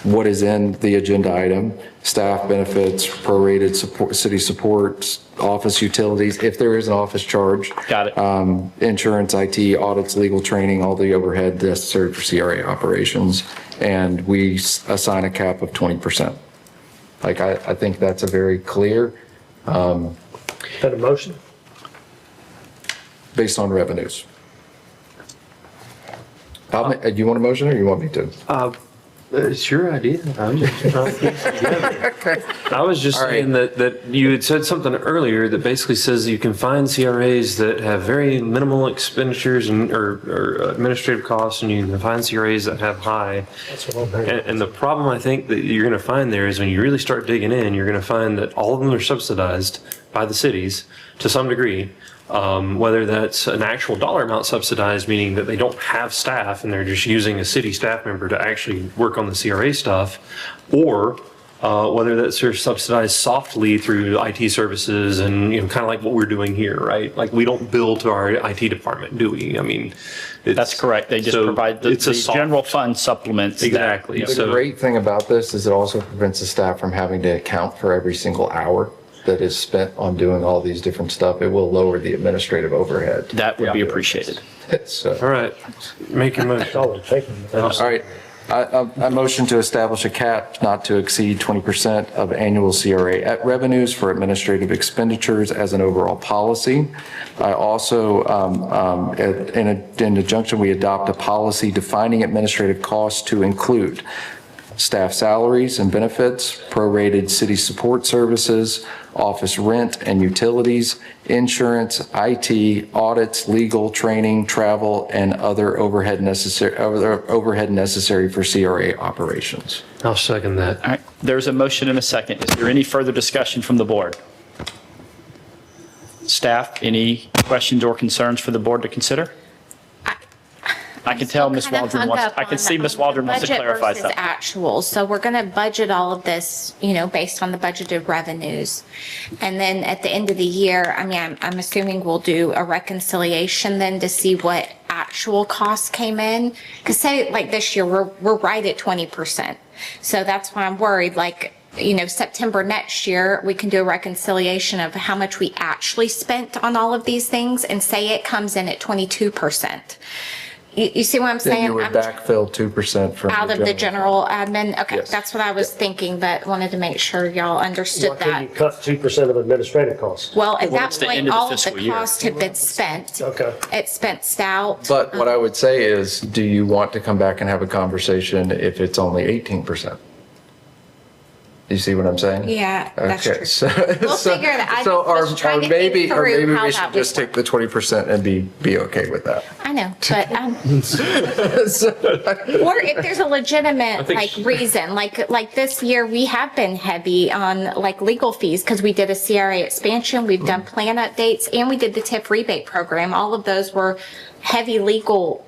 M: what is in the agenda item, staff benefits, prorated support, city support, office utilities, if there is an office charge.
A: Got it.
M: Insurance, IT, audits, legal training, all the overhead necessary for CRA operations. And we assign a cap of 20%. Like, I think that's a very clear.
L: Is that a motion?
M: Based on revenues. Do you want a motion or you want me to?
O: It's your idea. I'm just trying to piece it together.
M: Okay.
O: I was just saying that you had said something earlier that basically says you can find CRAs that have very minimal expenditures or administrative costs, and you can find CRAs that have high.
L: That's what I'm hearing.
O: And the problem I think that you're going to find there is when you really start digging in, you're going to find that all of them are subsidized by the cities to some degree. Whether that's an actual dollar amount subsidized, meaning that they don't have staff and they're just using a city staff member to actually work on the CRA stuff, or whether that's they're subsidized softly through IT services and, you know, kind of like what we're doing here, right? Like, we don't bill to our IT department, do we? I mean,
A: That's correct. They just
O: So
A: provide the
O: it's a soft-
A: general fund supplements. that-
O: Exactly.
M: The great thing about this is it also prevents the staff from having to account for every single hour that is spent on doing all these different stuff. It will lower the administrative overhead.
A: That would be appreciated.
M: So,
O: All right, make your motion.
L: Solid, thank you.
M: all right. I motion to establish a cap not to exceed 20% of annual CRA revenues for administrative expenditures as an overall policy. I also, in adjunction, we adopt a policy defining administrative costs to include staff salaries and benefits, prorated city support services, office rent and utilities, insurance, IT, audits, legal, training, travel, and other overhead necessary for CRA operations.
O: I'll second that.
A: All right, there's a motion and a second. Is there any further discussion from the board? Staff, any questions or concerns for the board to consider? I can tell Ms. Waldron wants, I can see Ms. Waldron wants to clarify
N: Budget
A: something.
N: versus actual. So we're going to budget all of this, based on the budgeted revenues. And then at the end of the year, I mean, I'm assuming we'll do a reconciliation then to see what actual costs came in. Because say like this year, we're right at 20%. So that's why I'm worried, September next year, we can do a reconciliation of how much we actually spent on all of these things and say it comes in at 22%. You see what I'm saying?
M: Then you would
N: I'm
M: backfill 2% from.
N: out of the general admin? Okay,
M: Yes.
N: that's what I was thinking, but wanted to make sure y'all understood
L: Why couldn't you
N: that.
L: cut 2% of administrative costs?
N: Well, at
A: Well,
N: that
A: it's the
N: point,
A: end of the
N: all of the
A: fiscal year.
N: costs have been spent.
L: Okay.
N: It's spent out.
M: But what I would say is, do you want to come back and have a conversation if it's only 18%? You see what I'm saying?
N: Yeah, that's
M: Okay,
N: true.
M: so,
N: We'll figure it out. I
M: so,
N: was trying to think
M: maybe
N: through how
M: we
N: that
M: should
N: would
M: just take the 20% and be okay with that.
N: I know, but, or if there's a legitimate, reason, like this year, we have been heavy on, legal fees, because we did a CRA expansion, we've done plan updates, and we did the TIF rebate program. All of those were heavy legal,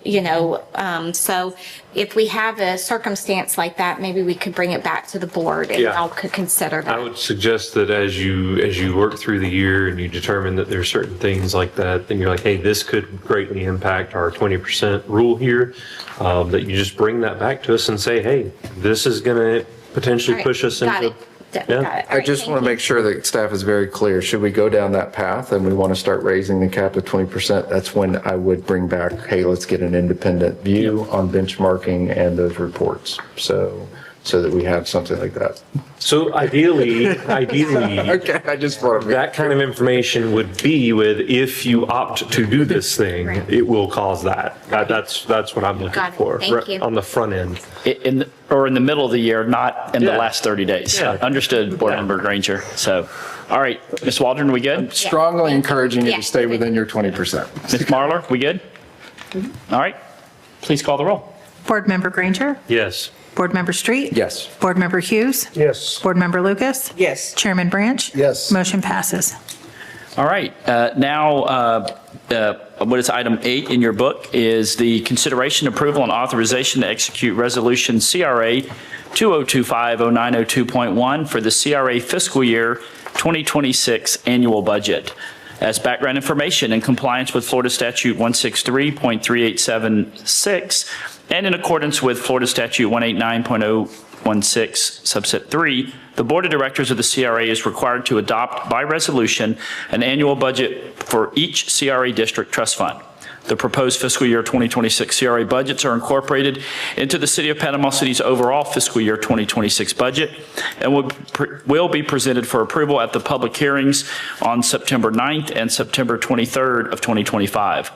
N: so if we have a circumstance like that, maybe we could bring it back to the board and
O: Yeah.
N: y'all could consider
O: I
N: that.
O: would suggest that as you work through the year and you determine that there's certain things like that, then you're like, hey, this could greatly impact our 20% rule here, that you just bring that back to us and say, hey, this is going to potentially
N: All right,
O: push us
N: got
O: into.
N: it.
O: Yeah.
N: Got it. All
M: I
N: right,
M: just
N: thank
M: want to
N: you.
M: make sure that staff is very clear. Should we go down that path and we want to start raising the cap to 20%, that's when I would bring back, hey, let's get an independent view on benchmarking and those reports. So that we have something like that.
O: So ideally,
M: Okay, I just want to.
O: that kind of information would be with, if you opt to do this thing, it will cause that. That's what I'm looking
N: Got it.
O: for.
N: Thank you.
O: On the front end.
A: Or in the middle of the year, not in the
O: Yeah.
A: last 30 days.
O: Yeah.
A: Understood, Board Member Granger. So, all right, Ms. Waldron, we good?
M: Strongly encouraging you
N: Yeah.
M: to stay within your 20%.
A: Ms. Marlar, we good? All right, please call the roll.
E: Board Member Granger?
O: Yes.
E: Board Member Street?
M: Yes.
E: Board Member Hughes?
L: Yes.
E: Board Member Lucas?
K: Yes.
E: Chairman Branch?
C: Yes.
E: Motion passes.
A: All right, now, what is item 8 in your book is the consideration, approval, and authorization to execute resolution CRA 2025-0902.1 for the CRA fiscal year 2026 annual budget. As background information, in compliance with Florida Statute 163.3876 and in accordance with Florida Statute 189.016 subset 3, the Board of Directors of the CRA is required to adopt by resolution an annual budget for each CRA district trust fund. The proposed fiscal year 2026 CRA budgets are incorporated into the City of Panama City's overall fiscal year 2026 budget and will be presented for approval at the public hearings on September 9th and September 23rd of 2025.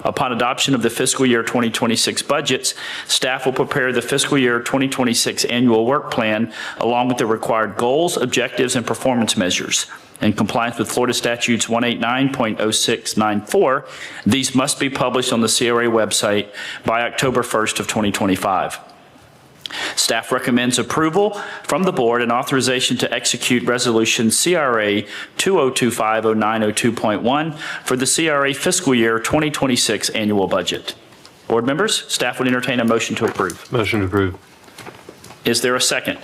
A: Upon adoption of the fiscal year 2026 budgets, staff will prepare the fiscal year 2026 annual work plan along with the required goals, objectives, and performance measures. In compliance with Florida Statutes 189.0694, these must be published on the CRA website by October 1st of 2025. Staff recommends approval from the board and authorization to execute resolution CRA 2025-0902.1 for the CRA fiscal year 2026 annual budget. Board members, staff would entertain a motion to approve.
O: Motion to approve.
A: Is there a second?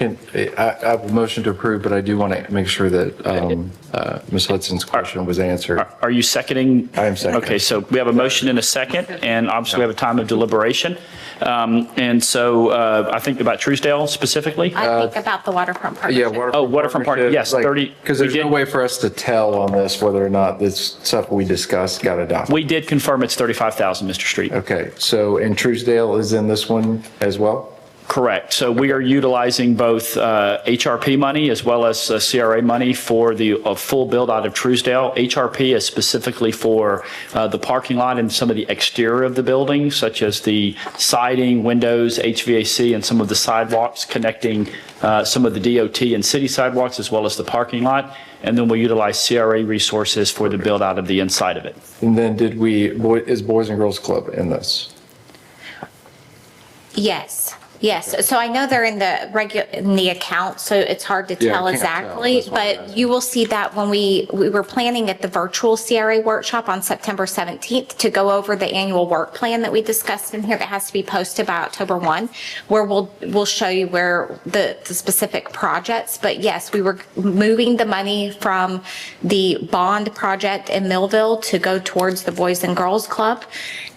M: I have a motion to approve, but I do want to make sure that Ms. Hudson's question was answered.
A: Are you seconding?
M: I am seconding.
A: Okay, so we have a motion and a second, and obviously we have a time of deliberation. And so I think about Truesdale specifically.
N: I think about the waterfront partnership.
M: Yeah,
A: Waterfront Park, yes, 30.
M: Because there's no way for us to tell on this whether or not this stuff we discussed got adopted.
A: We did confirm it's 35,000, Mr. Street.
M: Okay, so, and Truesdale is in this one as well?
A: Correct. So we are utilizing both HRP money as well as CRA money for the full build out of Truesdale. HRP is specifically for the parking lot and some of the exterior of the building, such as the siding, windows, HVAC, and some of the sidewalks connecting some of the DOT and city sidewalks, as well as the parking lot. And then we'll utilize CRA resources for the build out of the inside of it.
M: And then is Boys and Girls Club in this?
N: Yes. Yes, so I know they're in the account, so it's hard to
M: Yeah,
N: tell
M: I can't tell.
N: exactly,
M: That's why I
N: but you will see that when we were planning at the virtual CRA workshop on September 17th to go over the annual work plan that we discussed in here that has to be posted by October 1, where we'll show you where the specific projects, but yes, we were moving the money from the bond project in Millville to go towards the Boys and Girls Club.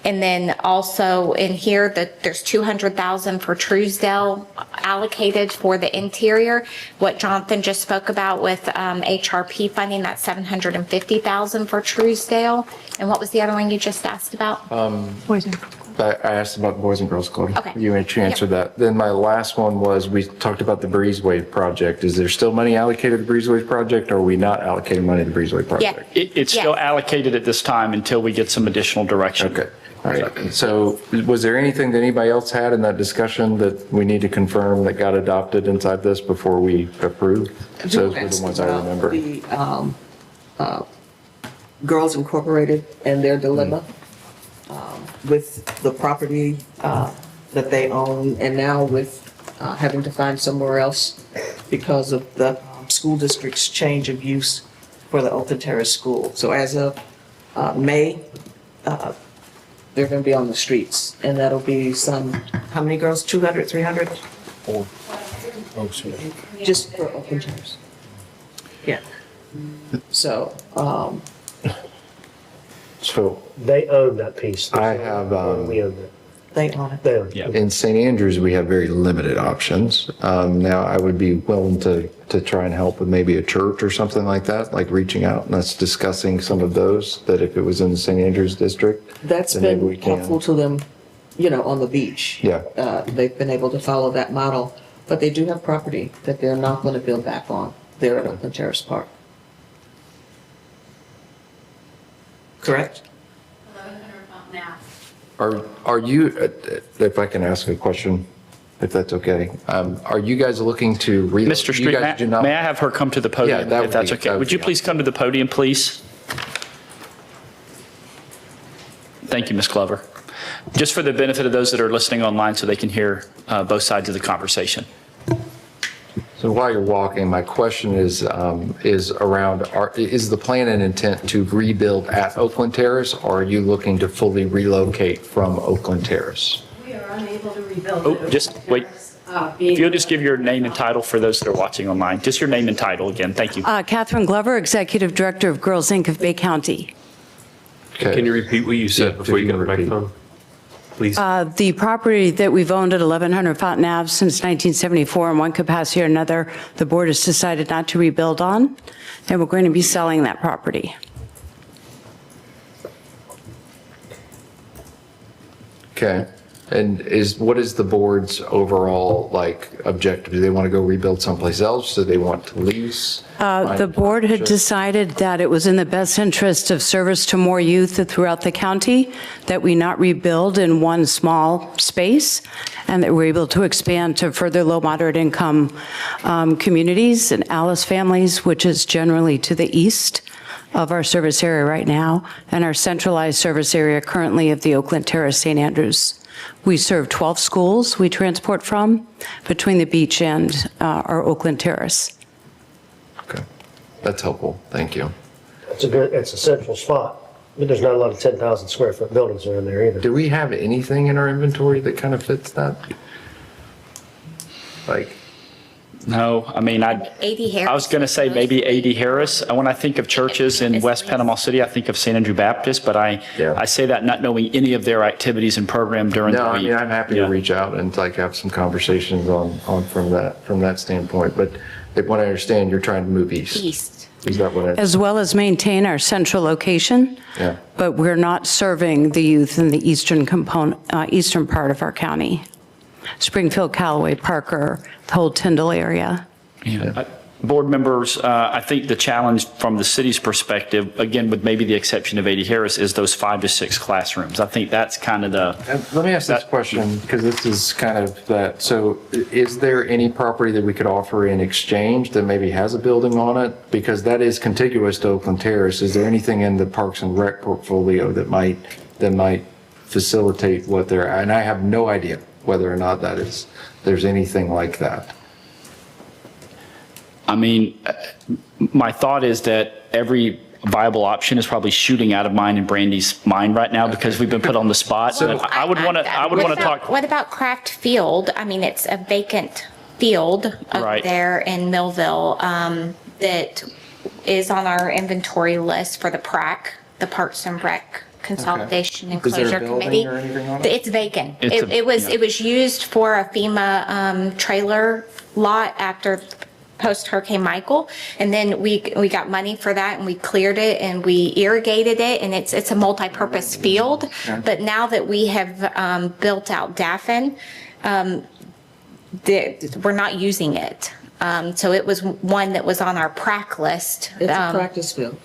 N: And then also in here that there's 200,000 for Truesdale allocated for the interior. What Jonathan just spoke about with HRP funding, that's 750,000 for Truesdale. And what was the other one you just asked about?
M: I asked about the Boys and Girls Club.
N: Okay.
M: You answered that. Then my last one was, we talked about the Breezeway project. Is there still money allocated to the Breezeway project, or are we not allocating money to the Breezeway project?
A: It's still allocated at this time until we get some additional direction.
M: Okay. All right. So was there anything that anybody else had in that discussion that we need to confirm that got adopted inside this before we approve? Those were the ones I remember.
K: The Girls Incorporated and their dilemma with the property that they own, and now with having to find somewhere else because of the school district's change of use for the Oakland Terrace School. So as of May, they're going to be on the streets, and that'll be how many girls? 200, 300? Just for Oakland Terrace. Yeah. So,
M: So
L: They own that piece.
M: I have,
L: We own it.
K: they own it.
L: They own it.
M: in St. Andrews, we have very limited options. Now, I would be willing to try and help with maybe a church or something like that, like reaching out and us discussing some of those, that if it was in the St. Andrews district.
K: That's
M: then maybe we
K: been
M: can.
K: helpful to them, on the beach.
M: Yeah.
K: They've been able to follow that model, but they do have property that they're not going to build back on there at Oakland Terrace Park. Correct?
M: Are you, if I can ask a question, if that's okay, are you guys looking to?
A: Mr. Street, may I have her come to the
M: Yeah,
A: podium,
M: that
A: if
M: would
A: that's
M: be-
A: okay?
M: that would
A: Would you
M: be
A: please come to the podium, please? Thank you, Ms. Glover. Just for the benefit of those that are listening online so they can hear both sides of the conversation.
M: So while you're walking, my question is around, is the plan and intent to rebuild at Oakland Terrace, or are you looking to fully relocate from Oakland Terrace?
G: We are unable to rebuild.
A: Oh, just wait. If you'll just give your name and title for those that are watching online, just your name and title again. Thank you.
J: Catherine Glover, Executive Director of Girls Inc. of Bay County.
M: Okay.
O: Can you repeat what you said
M: Yeah,
O: before
M: if
O: you
M: you
O: got the
M: can repeat.
O: microphone? Please.
J: The property that we've owned at 1100 Fountain Ave since 1974 in one capacity or another, the board has decided not to rebuild on, and we're going to be selling that property.
M: Okay. And what is the board's overall, objective? Do they want to go rebuild someplace else? Do they want to lease?
J: The board had decided that it was in the best interest of service to more youth throughout the county that we not rebuild in one small space, and that we're able to expand to further low, moderate income communities and Alice families, which is generally to the east of our service area right now, and our centralized service area currently of the Oakland Terrace St. Andrews. We serve 12 schools we transport from between the beach and our Oakland Terrace.
M: Okay. That's helpful. Thank you.
L: It's a central spot, but there's not a lot of 10,000 square foot buildings around there either.
M: Do we have anything in our inventory that kind of fits that?
A: No, I mean,
N: A.D. Harris.
A: I was going to say maybe A.D. Harris. When I think of churches in West Panama City, I think of St. Andrew Baptist, but I say that not knowing any of their activities and program during the
M: No,
A: week.
M: I mean, I'm happy to reach out and like have some conversations on from that standpoint. But what I understand, you're trying to move east.
N: East.
M: Is that what it is?
J: As well as maintain our central location,
M: Yeah.
J: but we're not serving the youth in the eastern component, eastern part of our county. Springfield, Callaway, Parker, the whole Tyndall area.
A: Board members, I think the challenge from the city's perspective, again, with maybe the exception of A.D. Harris, is those 5 to 6 classrooms. I think that's kind of the.
M: Let me ask this question, because this is kind of that. So is there any property that we could offer in exchange that maybe has a building on it? Because that is contiguous to Oakland Terrace. Is there anything in the Parks and Rec portfolio that might facilitate what they're, and I have no idea whether or not there's anything like that.
A: I mean, my thought is that every viable option is probably shooting out of mine and Brandy's mind right now because we've been put on the spot.
N: Well,
A: I would want to talk.
N: What about Craft Field? I mean, it's a vacant field over
A: Right.
N: there in Millville that is on our inventory list for the PRAC, the Parks and Rec Consolidation and
M: Is there a
N: Closure
M: building
N: Committee.
M: or anything on it?
N: It's vacant.
A: It's
N: It was used for a FEMA trailer lot after post-Hurricane Michael, and then we got money for that, and we cleared it, and we irrigated it, and it's a multi-purpose field. But now that we have built out Daffin, we're not using it. So it was one that was on our PRAC list.
K: It's a practice field.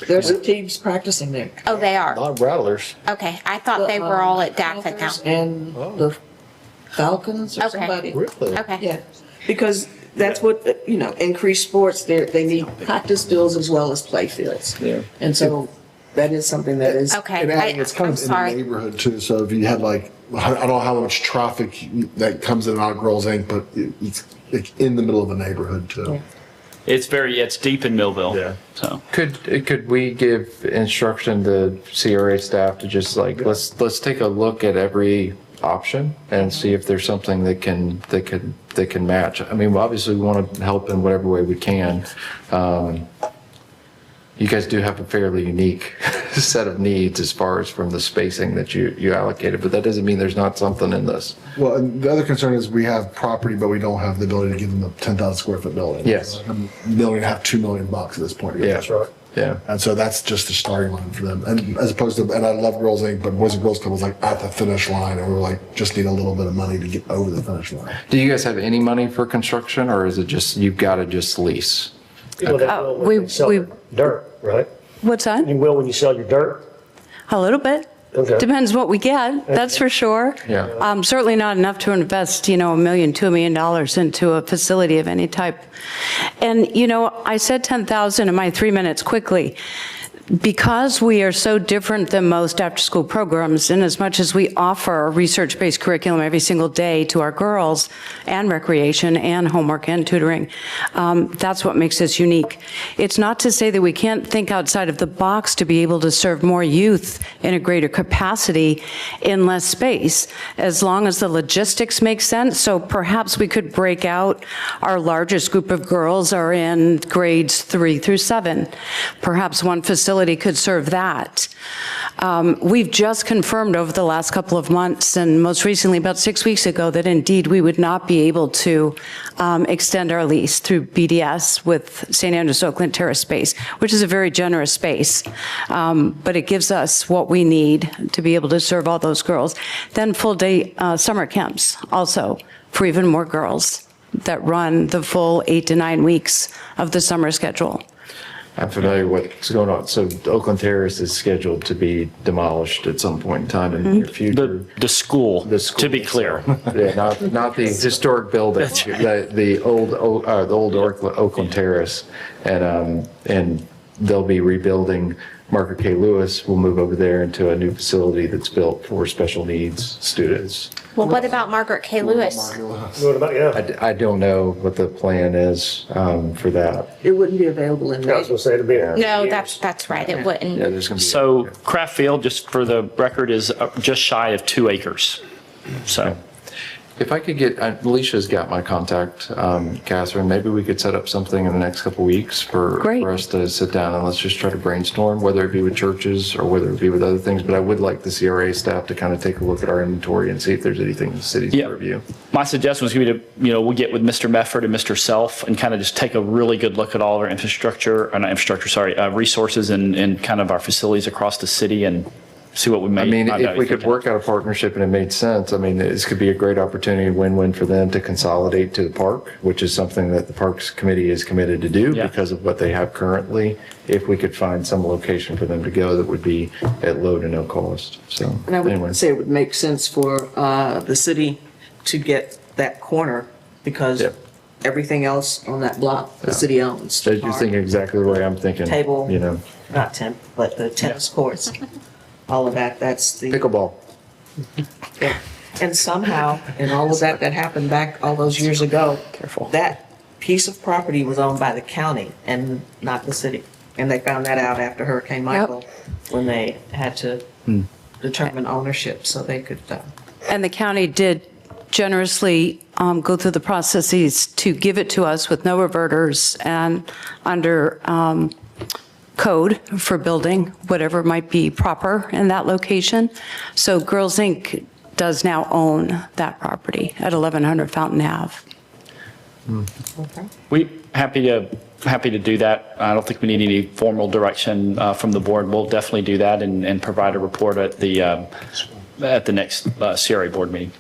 K: There's teams practicing there.
N: Oh, they are?
C: A lot of Rattlers.
N: Okay, I thought they were all at Daffin now.
K: And the Falcons or
N: Okay.
K: somebody.
C: Really?
N: Okay.
K: Yeah, because that's what, increased sports, they need practice fields as well as play fields.
C: Yeah.
K: And so that is something that is.
N: Okay.
C: And adding, it's kind
N: I'm
C: of in
N: sorry.
C: the neighborhood too, so if you had like, I don't know how much traffic that comes in and out of Girls Inc., but it's in the middle of a neighborhood too.
A: It's deep in Millville.
C: Yeah.
A: So
M: Could we give instruction to CRA staff to just like, let's take a look at every option and see if there's something that can match. I mean, obviously we want to help in whatever way we can. You guys do have a fairly unique set of needs as far as from the spacing that you allocated, but that doesn't mean there's not something in this.
C: Well, and the other concern is we have property, but we don't have the ability to give them a 10,000 square foot building.
M: Yes.
C: $1.5 million, $2 million at this point.
M: Yeah.
L: That's right.
M: Yeah.
C: And so that's just the starting line for them. And as opposed to, and I love Girls Inc., but Boys and Girls Club was like at the finish line, and we were like, just need a little bit of money to get over the finish line.
M: Do you guys have any money for construction, or is it just, you've got to just lease?
L: Well, they will when they sell their dirt, right?
J: What's that?
L: You will when you sell your dirt?
J: A little bit.
L: Okay.
J: Depends what we get, that's for sure.
M: Yeah.
J: Certainly not enough to invest, $1 million, $2 million into a facility of any type. And, I said 10,000 in my 3 minutes quickly. Because we are so different than most after-school programs, in as much as we offer a research-based curriculum every single day to our girls, and recreation, and homework, and tutoring, that's what makes us unique. It's not to say that we can't think outside of the box to be able to serve more youth in a greater capacity in less space, as long as the logistics make sense. So perhaps we could break out our largest group of girls are in grades 3 through 7. Perhaps one facility could serve that. We've just confirmed over the last couple of months, and most recently about 6 weeks ago, that indeed we would not be able to extend our lease through BDS with St. Andrews Oakland Terrace space, which is a very generous space. But it gives us what we need to be able to serve all those girls. Then full-day summer camps also for even more girls that run the full 8 to 9 weeks of the summer schedule.
M: I'm familiar with what's going on. So Oakland Terrace is scheduled to be demolished at some point in time in the near future.
A: the school, to be clear.
M: Yeah, not the historic building, the old Oakland Terrace, and they'll be rebuilding. Margaret K. Lewis will move over there into a new facility that's built for special needs students.
N: Well, what about Margaret K. Lewis?
L: What about, yeah?
M: I don't know what the plan is for that.
K: It wouldn't be available in
L: I was going to say it'd be.
N: No, that's right, it wouldn't.
M: Yeah, there's going to be.
A: So Craft Field, just for the record, is just shy of 2 acres. So
M: If I could get, Alicia's got my contact, Catherine, maybe we could set up something in the next couple weeks for us to sit down and let's just try to brainstorm, whether it be with churches or whether it be with other things. But I would like the CRA staff to kind of take a look at our inventory and see if there's anything in the city's purview.
A: My suggestion was going to be to, we'll get with Mr. Mefford and Mr. Self and kind of just take a really good look at all of our resources and kind of our facilities across the city and see what we may.
M: I mean, if we could work out a partnership and it made sense, I mean, this could be a great opportunity, win-win for them to consolidate to the park, which is something that the Parks Committee is committed to do because of what they have currently. If we could find some location for them to go that would be at low to no cost. So,
K: And I
M: anyway.
K: would say it would make sense for the city to get that corner because everything else on that block, the city owns.
M: You're thinking exactly the way I'm thinking.
K: Table.
M: You know.
K: Not but the tennis courts, all of that, that's the.
M: Pickleball.
K: Yeah. And somehow, in all of that happened back all those years ago, that piece of property was owned by the county and not the city. And they found that out after Hurricane Michael, when they had to determine ownership so they could.
J: And the county did generously go through the processes to give it to us with no reverters and under code for building whatever might be proper in that location. So Girls Inc. does now own that property at 1100 Fountain Ave.
A: We happy to do that. I don't think we need any formal direction from the board. We'll definitely do that and provide a report at the next CRA board meeting.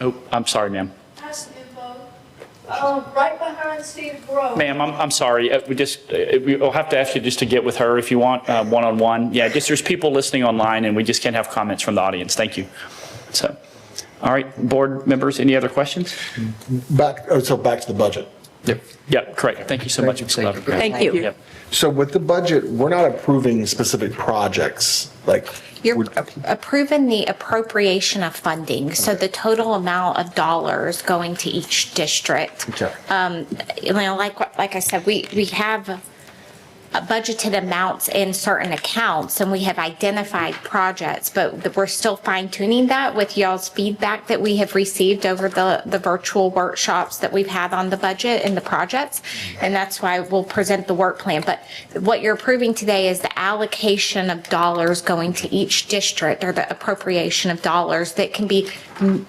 A: Oh, I'm sorry, ma'am.
Q: Right behind Steve Grove.
A: Ma'am, I'm sorry. We'll have to ask you just to get with her if you want, one-on-one. Yeah, just there's people listening online and we just can't have comments from the audience. Thank you. So, all right, board members, any other questions?
C: Back to the budget.
A: Yep, correct. Thank you so much, Mr. Levitt.
J: Thank you.
A: Yep.
C: So with the budget, we're not approving specific projects, like.
N: You're approving the appropriation of funding, so the total amount of dollars going to each district.
C: Okay.
N: Like I said, we have budgeted amounts in certain accounts and we have identified projects, but we're still fine tuning that with y'all's feedback that we have received over the virtual workshops that we've had on the budget and the projects. And that's why we'll present the work plan. But what you're approving today is the allocation of dollars going to each district or the appropriation of dollars that can be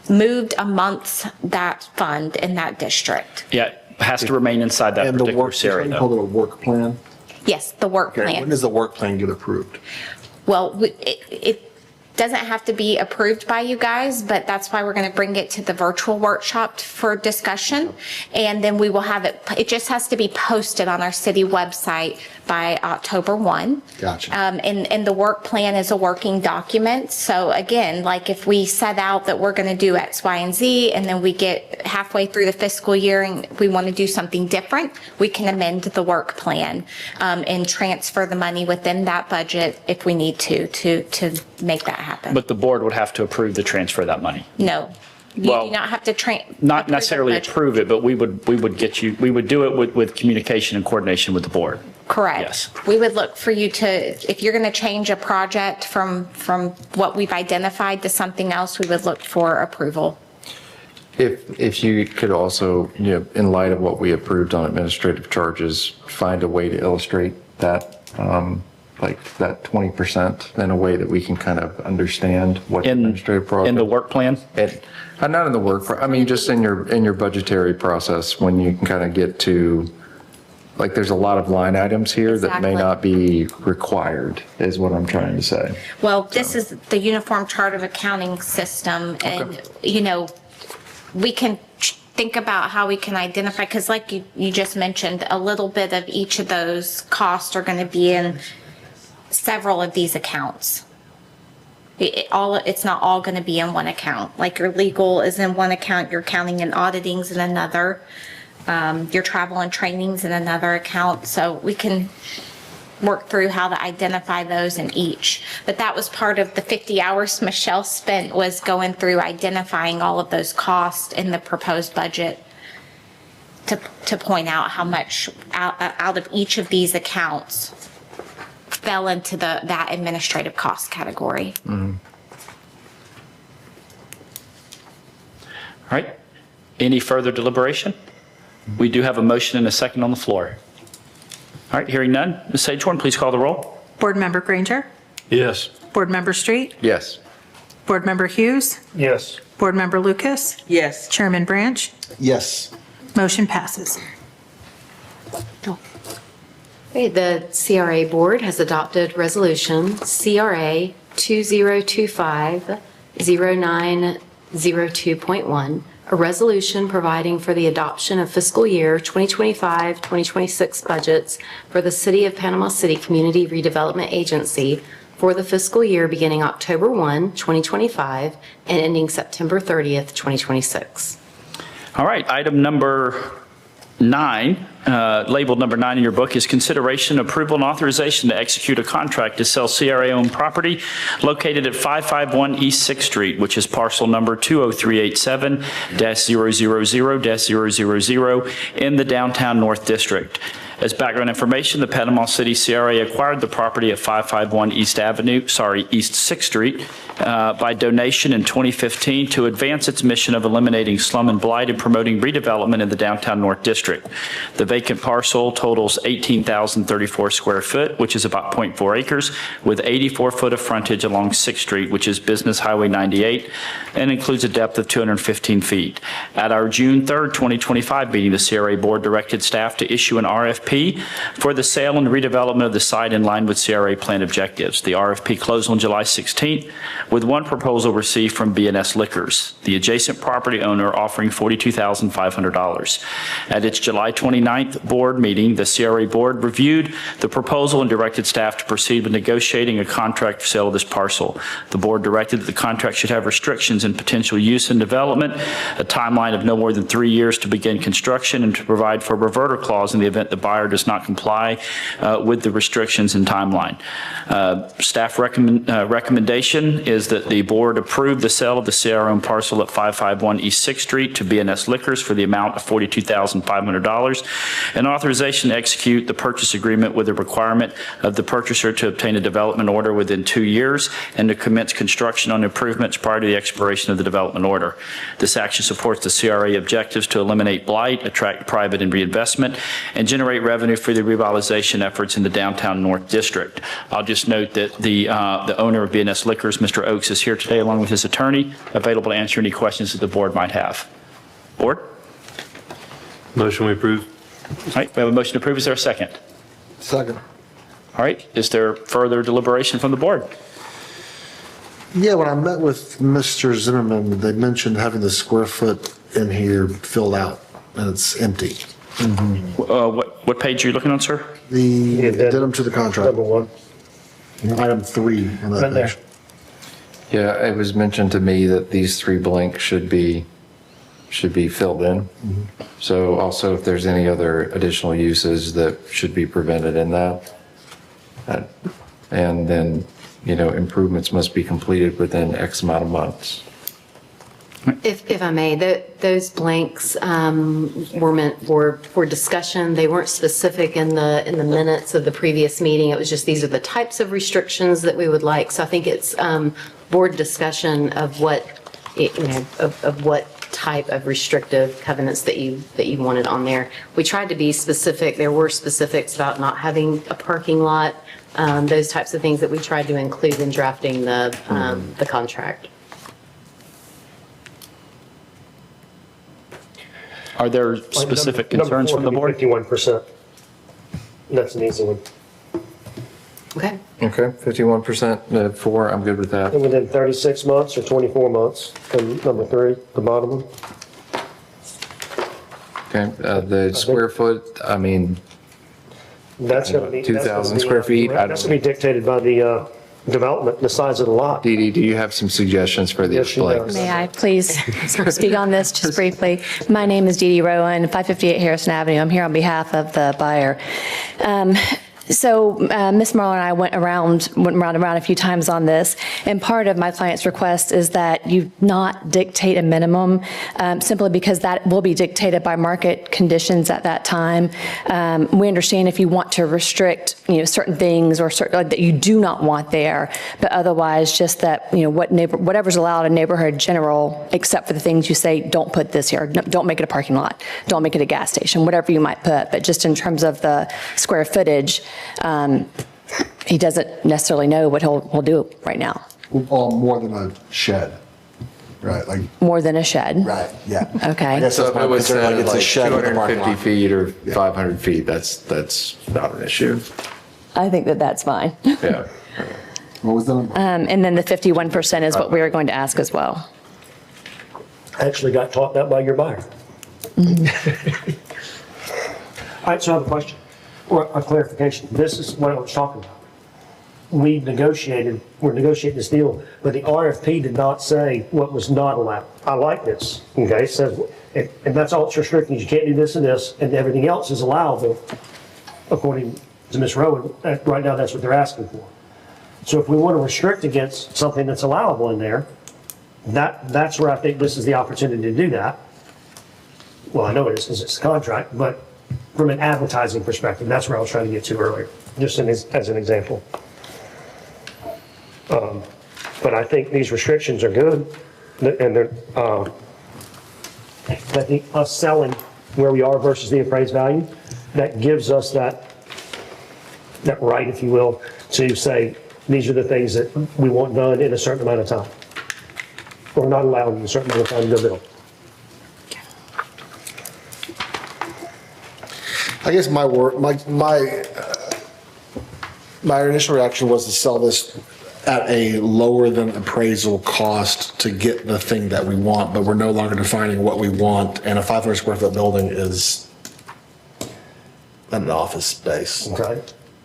N: moved amongst that fund in that district.
A: Yeah, it has to remain inside that particular area, though.
C: Call it a work plan?
N: Yes, the work
C: Okay,
N: plan.
C: when does the work plan get approved?
N: Well, it doesn't have to be approved by you guys, but that's why we're going to bring it to the virtual workshop for discussion. And then we will have it just has to be posted on our city website by October 1.
C: Gotcha.
N: And the work plan is a working document. So again, like if we set out that we're going to do X, Y, and Z, and then we get halfway through the fiscal year and we want to do something different, we can amend the work plan and transfer the money within that budget if we need to make that happen.
A: But the board would have to approve the transfer of that money.
N: No, you
A: Well,
N: do not have to
A: Not necessarily approve it, but we would do it with communication and coordination with the board.
N: Correct.
A: Yes.
N: We would look for you to, if you're going to change a project from what we've identified to something else, we would look for approval.
M: If you could also, in light of what we approved on administrative charges, find a way to illustrate that, like that 20% in a way that we can kind of understand what administrative project.
A: In the work plan?
M: Not in the work, I mean, just in your budgetary process, when you can kind of get to, like, there's a lot of line items here that may
N: Exactly.
M: not be required, is what I'm trying to say.
N: Well, this is the Uniform Chart of Accounting System, and, we can think about how we can identify, because like you just mentioned, a little bit of each of those costs are going to be in several of these accounts. It's not all going to be in one account. Like your legal is in one account, your accounting and auditing's in another, your travel and training's in another account. So we can work through how to identify those in each. But that was part of the 50 hours Michelle spent, was going through identifying all of those costs in the proposed budget to point out how much out of each of these accounts fell into that administrative cost category.
A: All right. Any further deliberation? We do have a motion and a second on the floor. All right, hearing none. Ms. Sagehorn, please call the roll.
E: Board Member Granger?
O: Yes.
E: Board Member Street?
M: Yes.
E: Board Member Hughes?
L: Yes.
E: Board Member Lucas?
K: Yes.
E: Chairman Branch?
C: Yes.
E: Motion passes.
R: Okay, the CRA Board has adopted Resolution CRA 2025-0902.1, a resolution providing for the adoption of fiscal year 2025-2026 budgets for the City of Panama City Community Redevelopment Agency for the fiscal year beginning October 1, 2025, and ending September 30th, 2026.
A: All right, item number 9, labeled number 9 in your book, is consideration, approval, and authorization to execute a contract to sell CRA-owned property located at 551 East 6th Street, which is parcel number 20387-000-000 in the downtown North District. As background information, the Panama City CRA acquired the property at 551 East 6th Street by donation in 2015 to advance its mission of eliminating slum and blight and promoting redevelopment in the downtown North District. The vacant parcel totals 18,034 square foot, which is about 0.4 acres, with 84 foot of frontage along 6th Street, which is Business Highway 98, and includes a depth of 215 feet. At our June 3rd, 2025 meeting, the CRA Board directed staff to issue an RFP for the sale and redevelopment of the site in line with CRA plan objectives. The RFP closed on July 16th, with one proposal received from B&S Liquors, the adjacent property owner offering $42,500. At its July 29th board meeting, the CRA Board reviewed the proposal and directed staff to proceed with negotiating a contract for sale of this parcel. The board directed that the contract should have restrictions in potential use and development, a timeline of no more than 3 years to begin construction, and to provide for a reverter clause in the event the buyer does not comply with the restrictions and timeline. Staff recommendation is that the board approve the sale of the CRA-owned parcel at 551 East 6th Street to B&S Liquors for the amount of $42,500, and authorization to execute the purchase agreement with the requirement of the purchaser to obtain a development order within 2 years and to commence construction on improvements prior to the expiration of the development order. This action supports the CRA objectives to eliminate blight, attract private and reinvestment, and generate revenue for the revitalization efforts in the downtown North District. I'll just note that the owner of B&S Liquors, Mr. Oakes, is here today along with his attorney, available to answer any questions that the board might have. Board?
O: Motion we approve.
A: All right, we have a motion to approve. Is there a second?
C: Second.
A: All right, is there further deliberation from the board?
C: Yeah, when I met with Mr. Zimmerman, they mentioned having the square foot in here filled out, and it's empty.
A: What page are you looking on, sir?
C: The addendum to the contract.
L: Number 1.
C: Item 3 on that
L: Right there.
C: page.
M: Yeah, it was mentioned to me that these 3 blanks should be filled in. So also if there's any other additional uses that should be prevented in that. And then, improvements must be completed within X amount of months.
R: If I may, those blanks were meant for discussion. They weren't specific in the minutes of the previous meeting. It was just, these are the types of restrictions that we would like. So I think it's board discussion of what, of what type of restrictive covenants that you wanted on there. We tried to be specific. There were specifics about not having a parking lot, those types of things that we tried to include in drafting the contract.
A: Are there specific concerns from the board?
L: 51%. That's an easy one.
R: Okay.
M: Okay, 51% for, I'm good with that.
L: And within 36 months or 24 months, and number 3, the bottom one.
M: Okay, the square foot, I mean,
L: That's going to be.
M: 2,000 square feet.
L: That's going to be dictated by the development, the size of the lot.
M: Dee Dee, do you have some suggestions for these
L: Yes, she
M: blanks?
L: does.
S: May I please speak on this just briefly? My name is Dee Dee Rowan, 558 Harrison Avenue. I'm here on behalf of the buyer. So Ms. Marlar and I went around a few times on this, and part of my client's request is that you not dictate a minimum, simply because that will be dictated by market conditions at that time. We understand if you want to restrict, certain things or certain that you do not want there, but otherwise just that, whatever's allowed in neighborhood general, except for the things you say, don't put this here, don't make it a parking lot, don't make it a gas station, whatever you might put. But just in terms of the square footage, he doesn't necessarily know what he'll do right now.
C: More than a shed, right? Like
S: More than a shed?
C: Right, yeah.
S: Okay.
C: I guess
M: So
C: that's
M: if
C: my
M: it was
C: concern, like it's a shed with a parking
M: 250
C: lot.
M: feet or 500 feet, that's not an issue.
S: I think that's fine.
M: Yeah.
C: What was the number?
S: And then the 51% is what we are going to ask as well.
L: I actually got taught that by your buyer. All right, so I have a question, or a clarification. This is what I was talking about. We're negotiating this deal, but the RFP did not say what was not allowed. I like this, okay? It says, and that's all it's restricting, you can't do this and this, and everything else is allowable, according to Ms. Rowan. Right now, that's what they're asking for. So if we want to restrict against something that's allowable in there, that's where I think this is the opportunity to do that. Well, I know it is because it's a contract, but from an advertising perspective, that's where I was trying to get to earlier, just as an example. But I think these restrictions are good, and they're, I think us selling where we are versus the appraised value, that gives us that right, if you will, to say, these are the things that we want done in a certain amount of time. Or not allowed in a certain amount of time to build.
C: I guess my initial reaction was to sell this at a lower than appraisal cost to get the thing that we want, but we're no longer defining what we want, and a 500 square foot building is an office space.
L: Okay.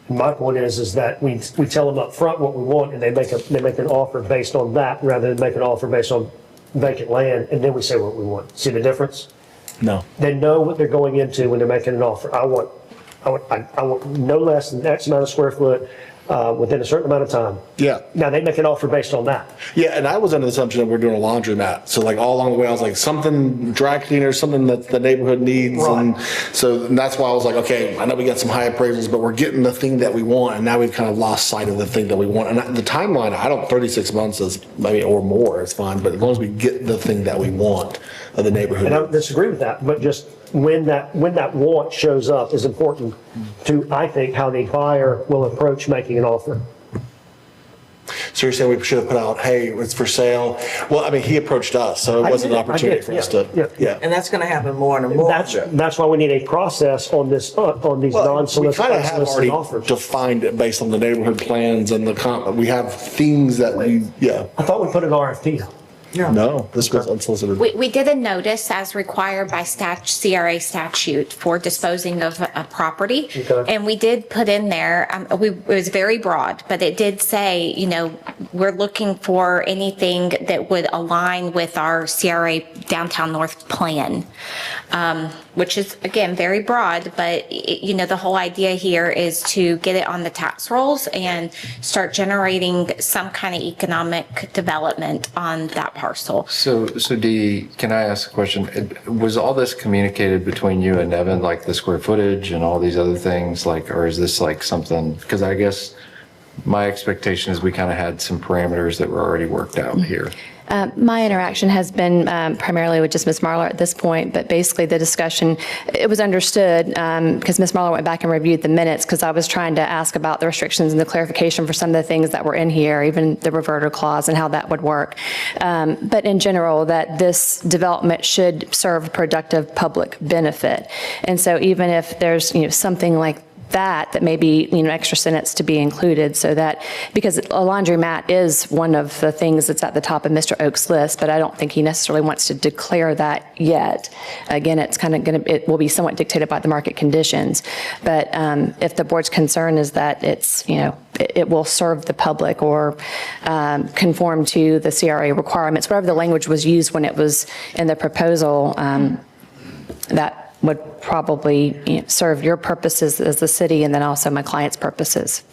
L: My point is that we tell them up front what we want, and they make an offer based on that rather than make an offer based on vacant land, and then we say what we want. See the difference?
C: No.
L: They know what they're going into when they're making an offer. I want no less than X amount of square foot within a certain amount of time.
C: Yeah.
L: Now they make an offer based on that.
C: Yeah, and I was under the assumption that we're doing a laundromat. So like all along the way, I was like, something dry cleaner, something that the neighborhood needs.
L: Right.
C: And so that's why I was like, okay, I know we got some high appraisals, but we're getting the thing that we want. And now we've kind of lost sight of the thing that we want. And the timeline, 36 months is maybe or more, it's fine. But as long as we get the thing that we want of the neighborhood.
L: And I don't disagree with that, but just when that want shows up is important to, I think, how the buyer will approach making an offer.
C: So you're saying we should have put out, hey, it's for sale? Well, I mean, he approached us, so it wasn't an opportunity for us to. Yeah.
K: And that's going to happen more and more.
L: That's why we need a process on this, on these
C: Well, we
L: non-solicited
C: kind of have already
L: offers.
C: defined it based on the neighborhood plans and we have things that we, yeah.
L: I thought we put an RFP out.
C: No, this was unsolicited.
N: We did a notice as required by CRA statute for disposing of a property.
L: Okay.
N: And we did put in there, it was very broad, but it did say, we're looking for anything that would align with our CRA Downtown North plan, which is, again, very broad, but, the whole idea here is to get it on the tax rolls and start generating some kind of economic development on that parcel.
M: So Dee, can I ask a question? Was all this communicated between you and Nevin, like the square footage and all these other things, or is this like something, because I guess my expectation is we kind of had some parameters that were already worked out here.
S: My interaction has been primarily with just Ms. Marlar at this point, but basically the discussion, it was understood because Ms. Marlar went back and reviewed the minutes because I was trying to ask about the restrictions and the clarification for some of the things that were in here, even the reverter clause and how that would work. But in general, that this development should serve a productive public benefit. And so even if there's, something like that maybe, extra sentence to be included so that, because a laundromat is one of the things that's at the top of Mr. Oak's list, but I don't think he necessarily wants to declare that yet. Again, it's kind of it will be somewhat dictated by the market conditions. But if the board's concern is that it's, it will serve the public or conform to the CRA requirements, whatever the language was used when it was in the proposal, that would probably serve your purposes as the city and then also my client's purposes.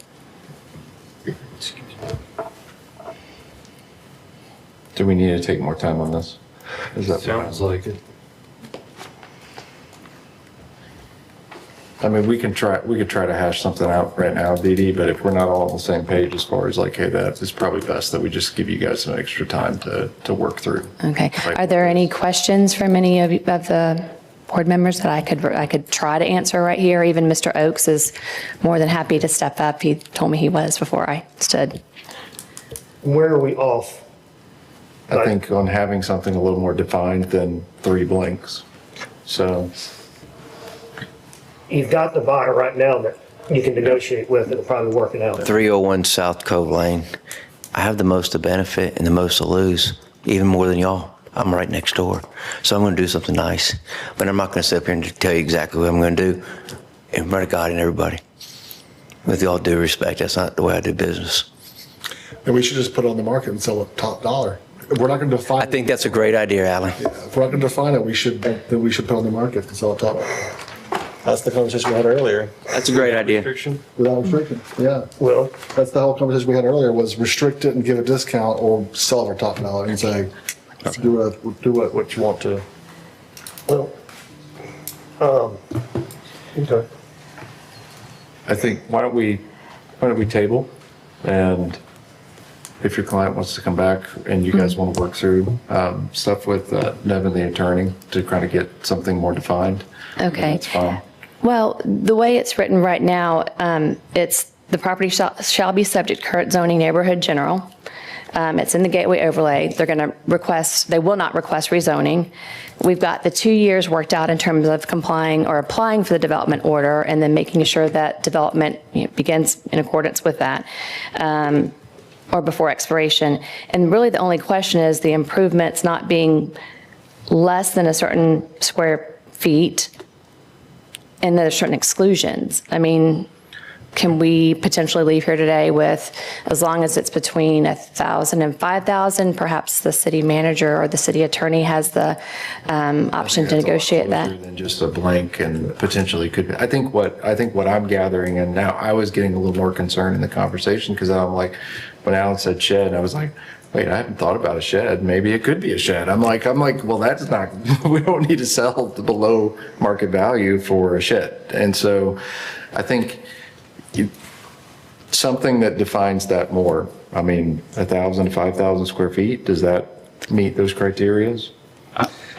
M: Do we need to take more time on this? Is that
O: Sounds like it.
M: I mean, we could try to hash something out right now, Dee Dee, but if we're not all on the same page as far as like, hey, that it's probably best that we just give you guys some extra time to work through.
S: Okay. Are there any questions from any of the board members that I could try to answer right here? Even Mr. Oakes is more than happy to step up. He told me he was before I stood.
L: Where are we off?
M: I think on having something a little more defined than 3 blanks. So
L: You've got the buyer right now that you can negotiate with, it'll probably work it out.
T: 301 South Cove Lane. I have the most to benefit and the most to lose, even more than y'all. I'm right next door. So I'm going to do something nice. But I'm not going to sit up here and tell you exactly what I'm going to do in front of God and everybody. With all due respect, that's not the way I do business.
C: And we should just put it on the market and sell it top dollar. If we're not going to define.
T: I think that's a great idea, Alan.
C: If we're not going to define it, we should put it on the market and sell it top. That's the conversation we had earlier.
T: That's a great idea.
C: Without restriction, yeah. Well, that's the whole conversation we had earlier, was restrict it and give a discount or sell it for top dollar and say, do what you want to.
L: Well, okay.
M: I think, why don't we table? And if your client wants to come back and you guys want to work through stuff with Nevin, the attorney, to kind of get something more defined.
S: Okay.
M: That's fine.
S: Well, the way it's written right now, it's the property shall be subject to current zoning neighborhood general. It's in the gateway overlay. They will not request rezoning. We've got the 2 years worked out in terms of complying or applying for the development order and then making sure that development begins in accordance with that or before expiration. And really the only question is the improvements not being less than a certain square feet and there's certain exclusions. I mean, can we potentially leave here today with, as long as it's between 1,000 and 5,000, perhaps the city manager or the city attorney has the option to negotiate that?
M: Than just a blank and potentially could be. I think what I'm gathering, and now I was getting a little more concerned in the conversation because I'm like, when Alan said shed, I was like, wait, I haven't thought about a shed. Maybe it could be a shed. I'm like, well, that's not, we don't need to sell below market value for a shed. And so I think something that defines that more. I mean, 1,000, 5,000 square feet, does that meet those criterias?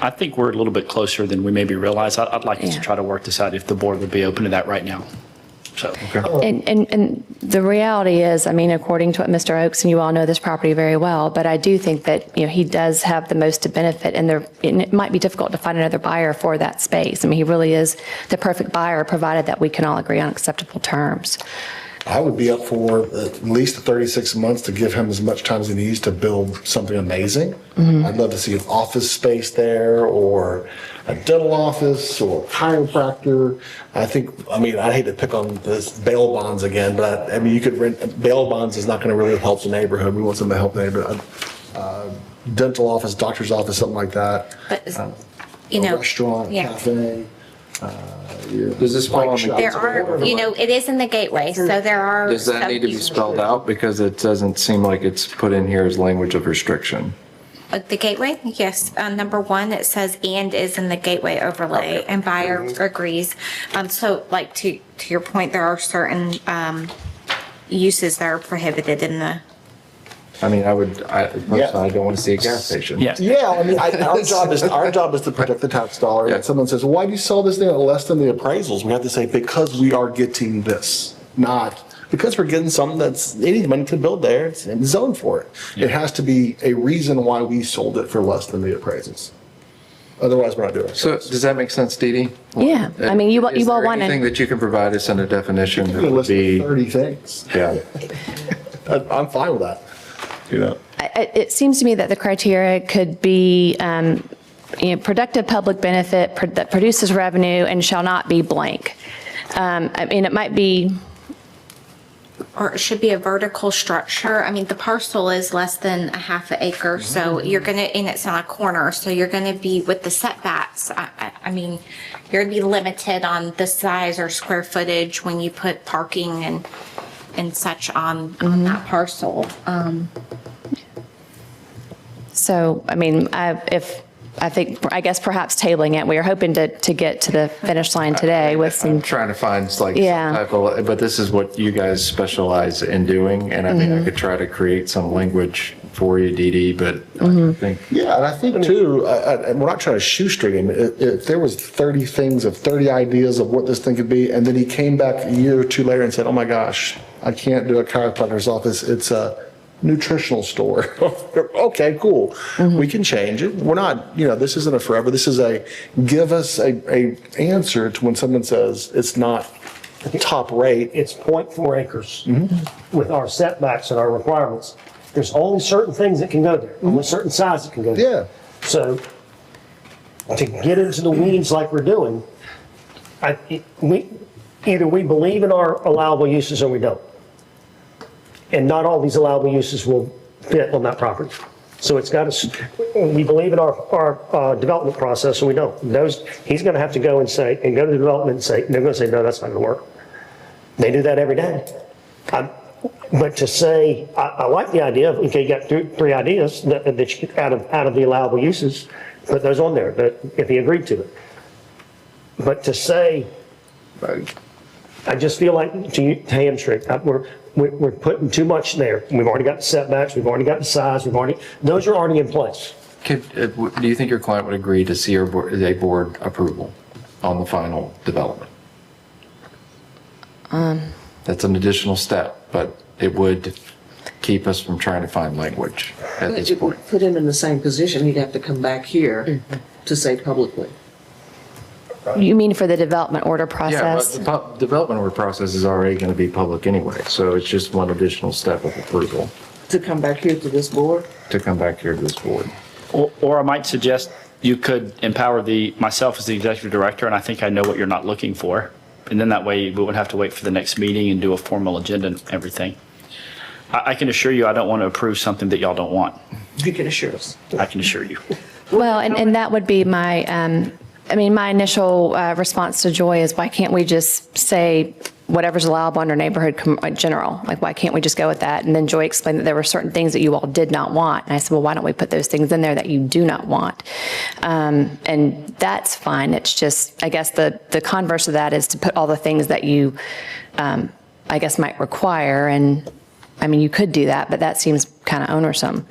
A: I think we're a little bit closer than we maybe realize. I'd like us to try to work this out if the board would be open to that right now. So.
S: And the reality is, I mean, according to what Mr. Oakes, and you all know this property very well, but I do think that, he does have the most to benefit and it might be difficult to find another buyer for that space. I mean, he really is the perfect buyer provided that we can all agree on acceptable terms.
C: I would be up for at least 36 months to give him as much time as he needs to build something amazing. I'd love to see an office space there or a dental office or a chiropractor. I hate to pick on this bail bonds again, but I mean, you could rent, bail bonds is not going to really help the neighborhood. We want something to help the neighborhood. Dental office, doctor's office, something like that.
N: But,
C: A restaurant, cafe.
M: Does this fall on the?
N: There are, it is in the gateway, so there are.
M: Does that need to be spelled out? Because it doesn't seem like it's put in here as language of restriction.
N: The gateway, yes. Number 1, it says and is in the gateway overlay, and buyer agrees. So like to your point, there are certain uses that are prohibited in the.
M: I mean, I don't want to see a gas station.
A: Yeah.
C: Yeah, I mean, our job is to protect the tax dollar. And someone says, why do you sell this thing at less than the appraisals? We have to say, because we are getting this, not because we're getting something that's, any money to build there, it's zoned for it. It has to be a reason why we sold it for less than the appraisals. Otherwise, we're not doing it.
M: So does that make sense, Dee Dee?
S: Yeah, I mean, you all want
M: Anything
S: to.
M: that you can provide us in a definition that
C: You
M: would
C: list
M: be.
C: 30 things.
M: Yeah.
C: I'm fine with that.
S: It seems to me that the criteria could be productive public benefit that produces revenue and shall not be blank. I mean, it might be
N: or it should be a vertical structure. I mean, the parcel is less than a half an acre, so you're gonna, and it's on a corner, so you're gonna be with the setbacks. I mean, you're gonna be limited on the size or square footage when you put parking and such on that parcel.
S: So, I mean, I guess perhaps tabling it. We were hoping to get to the finish line today with some.
M: I'm trying to find like
S: Yeah.
M: some type of, but this is what you guys specialize in doing. And I mean, I could try to create some language for you, Dee Dee, but I think.
C: Yeah, and I think too, and we're not trying to shoestring him. If there was 30 things of 30 ideas of what this thing could be, and then he came back a year or two later and said, oh my gosh, I can't do a chiropractor's office. It's a nutritional store. Okay, cool. We can change it. We're not, this isn't a forever. This is give us a answer to when someone says it's not top rate.
L: It's 0.4 acres with our setbacks and our requirements. There's only certain things that can go there, only certain size that can go there.
C: Yeah.
L: So to get into the weeds like we're doing, either we believe in our allowable uses or we don't. And not all these allowable uses will fit on that property. So it's got to, we believe in our development process or we don't. He's going to have to go and say, and go to the development and say, they're going to say, no, that's not going to work. They do that every day. But to say, I like the idea of, okay, you got three ideas that you out of the allowable uses, put those on there, but if he agreed to it. But to say, I just feel like to hamstring, we're putting too much there. We've already got the setbacks, we've already got the size, those are already in place.
M: Do you think your client would agree to see a board approval on the final development? That's an additional step, but it would keep us from trying to find language at this
K: It would
M: point.
K: put him in the same position. He'd have to come back here to say publicly.
S: You mean for the development order
M: Yeah,
S: process?
M: but the development order process is already going to be public anyway, so it's just one additional step of approval
K: To come back here to this board?
M: to come back here to this board.
A: Or I might suggest you could empower myself as the executive director, and I think I know what you're not looking for. And then that way we wouldn't have to wait for the next meeting and do a formal agenda and everything. I can assure you I don't want to approve something that y'all don't want.
K: You can assure us.
A: I can assure you.
S: Well, and that would be my, my initial response to Joy is why can't we just say whatever's allowable under neighborhood general? Like, why can't we just go with that? And then Joy explained that there were certain things that you all did not want. And I said, well, why don't we put those things in there that you do not want? And that's fine. It's just, I guess the converse of that is to put all the things that you, I guess, might require. And I mean, you could do that, but that seems kind of onersome.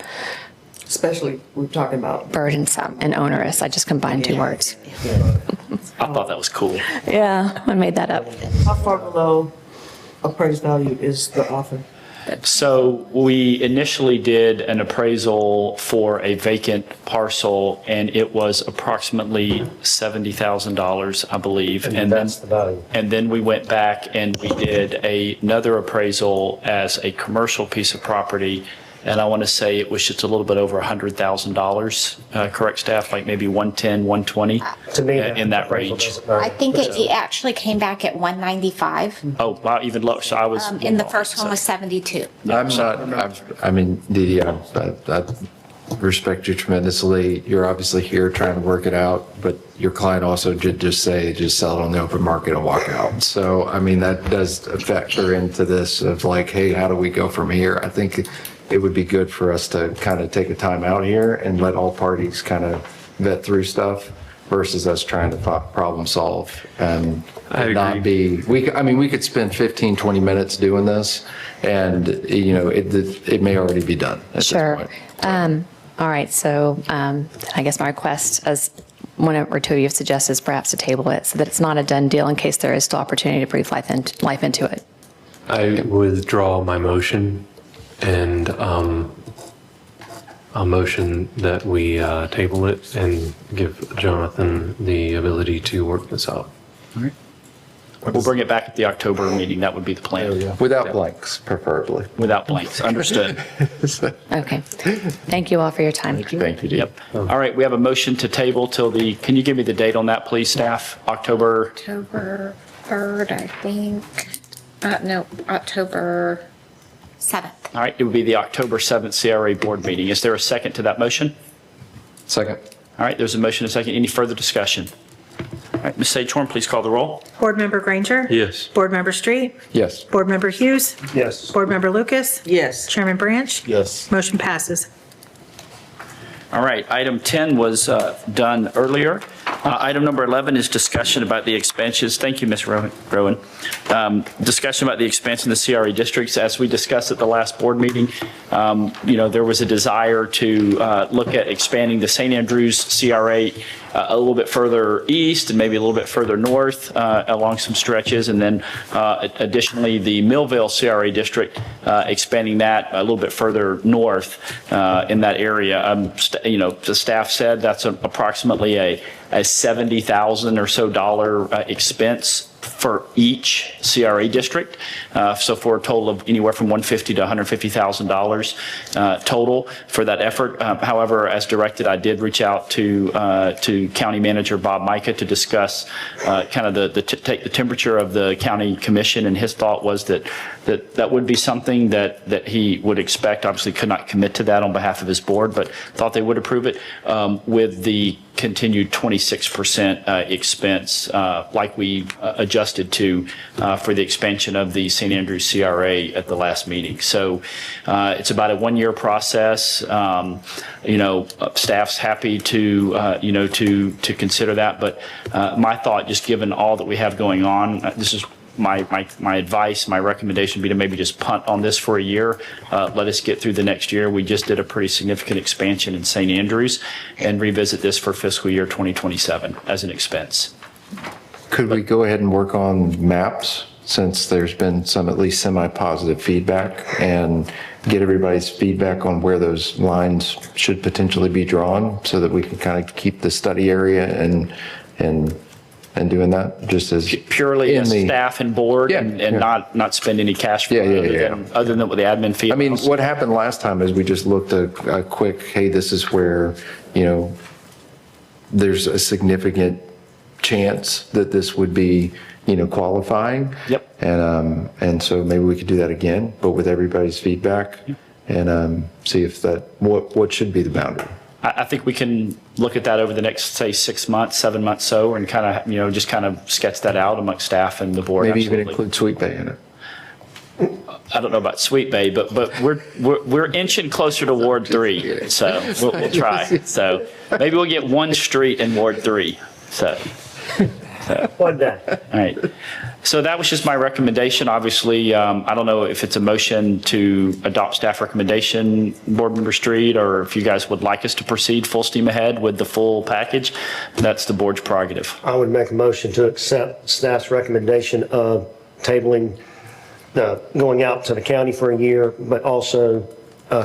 K: Especially, we're talking about.
S: Burdensome and onerous. I just combined two words.
A: I thought that was cool.
S: Yeah, I made that up.
K: How far below appraised value is the offer?
A: So we initially did an appraisal for a vacant parcel, and it was approximately $70,000, I believe.
L: And that's the value.
A: And then we went back and we did another appraisal as a commercial piece of property. And I want to say it was just a little bit over $100,000, correct, staff? Like maybe 110, 120
L: To me,
A: in that range.
N: I think it actually came back at 195.
A: Oh, wow, even lower. So I was.
N: And the first one was 72.
M: I mean, Dee Dee, I respect you tremendously. You're obviously here trying to work it out, but your client also did just say, just sell it on the open market and walk out. So, I mean, that does factor into this of like, hey, how do we go from here? I think it would be good for us to kind of take a time out here and let all parties kind of vet through stuff versus us trying to problem solve and not be, we could spend 15, 20 minutes doing this and, it may already be done at this
S: Sure.
M: point.
S: All right, so I guess my request, as one or two of you have suggested, is perhaps to table it so that it's not a done deal in case there is still opportunity to breathe life into it.
O: I withdraw my motion and a motion that we table it and give Jonathan the ability to work this out.
A: All right. We'll bring it back at the October meeting. That would be the plan.
M: Without blanks, preferably.
A: Without blanks. Understood.
S: Okay. Thank you all for your time.
M: Thank you, Dee.
A: Yep. All right, we have a motion to table till can you give me the date on that, please, staff? October
N: October 3rd, I think. No, October 7th.
A: All right, it would be the October 7th CRA board meeting. Is there a second to that motion?
M: Second.
A: All right, there's a motion, and a second. Any further discussion? All right, Ms. Sagehorn, please call the roll.
E: Board Member Granger?
O: Yes.
E: Board Member Street?
M: Yes.
E: Board Member Hughes?
L: Yes.
E: Board Member Lucas?
K: Yes.
E: Chairman Branch?
C: Yes.
E: Motion passes.
A: All right, item 10 was done earlier. Item number 11 is discussion about the expansions. Thank you, Ms. Rowan. Discussion about the expansion of the CRA districts. As we discussed at the last board meeting, there was a desire to look at expanding the St. Andrews CRA a little bit further east and maybe a little bit further north along some stretches. And then additionally, the Millville CRA district, expanding that a little bit further north in that area. The staff said that's approximately a $70,000 or so expense for each CRA district. So for a total of anywhere from $150,000 to $150,000 total for that effort. However, as directed, I did reach out to County Manager Bob Micah to discuss kind of take the temperature of the county commission, and his thought was that would be something that he would expect. Obviously could not commit to that on behalf of his board, but thought they would approve it with the continued 26% expense like we adjusted to for the expansion of the St. Andrews CRA at the last meeting. So it's about a one-year process. Staff's happy to consider that, but my thought, just given all that we have going on, this is my advice, my recommendation would be to maybe just punt on this for a year. Let us get through the next year. We just did a pretty significant expansion in St. Andrews, and revisit this for fiscal year 2027 as an expense.
M: Could we go ahead and work on maps, since there's been some at least semi-positive feedback, and get everybody's feedback on where those lines should potentially be drawn, so that we can kind of keep the study area and doing that, just as
A: purely as staff and board, and not spend any cash for other than with the admin fee.
M: I mean, what happened last time is we just looked at a quick, hey, this is where, there's a significant chance that this would be, qualifying.
A: Yep.
M: And so maybe we could do that again, but with everybody's feedback, and see if what should be the boundary.
A: I think we can look at that over the next, say, 6 months, 7 months, and kind of, just kind of sketch that out amongst staff and the board.
M: Maybe
A: Absolutely.
M: even include Sweet Bay in it.
A: I don't know about Sweet Bay, but we're inching closer to Ward 3, so we'll try. So maybe we'll get one street in Ward 3. So.
L: One day.
A: All right. So that was just my recommendation. Obviously, I don't know if it's a motion to adopt staff recommendation, Board Member Street, or if you guys would like us to proceed full steam ahead with the full package. That's the board's prerogative.
L: I would make a motion to accept staff's recommendation of tabling, going out to the county for a year, but also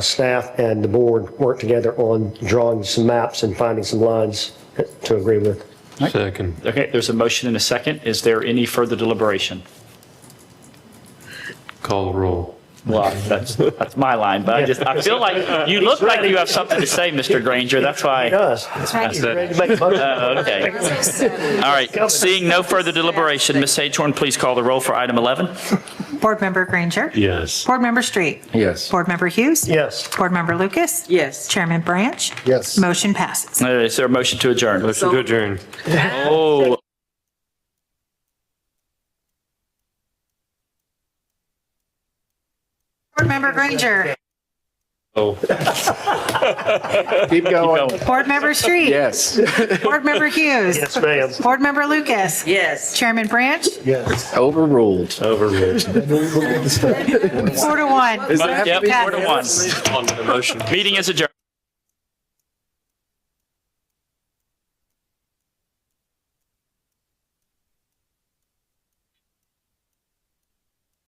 L: staff and the board work together on drawing some maps and finding some lines to agree with.
A: Right.
O: Second.
A: Okay, there's a motion and a second. Is there any further deliberation?
O: Call the roll.
A: Well, that's my line, but I feel like you look like you have something to say, Mr. Granger. That's why.
L: He does.
A: Okay. All right. Seeing no further deliberation, Ms. Sagehorn, please call the roll for item 11.
E: Board Member Granger?
O: Yes.
E: Board Member Street?
M: Yes.
E: Board Member Hughes?
L: Yes.
E: Board Member Lucas?
K: Yes.
E: Chairman Branch?
C: Yes.
E: Motion passes.
A: Is there a motion to adjourn?
O: Motion to adjourn.
A: Oh.
E: Board Member Granger?
O: Oh.
M: Keep going.
E: Board Member Street?
M: Yes.
E: Board Member Hughes?
L: Yes, ma'am.
E: Board Member Lucas?
K: Yes.
E: Chairman Branch?
L: Yes.
M: Overruled.
E: 4 to 1.
A: Yep, 4 to 1.
O: On the motion.
A: Meeting is adjourned.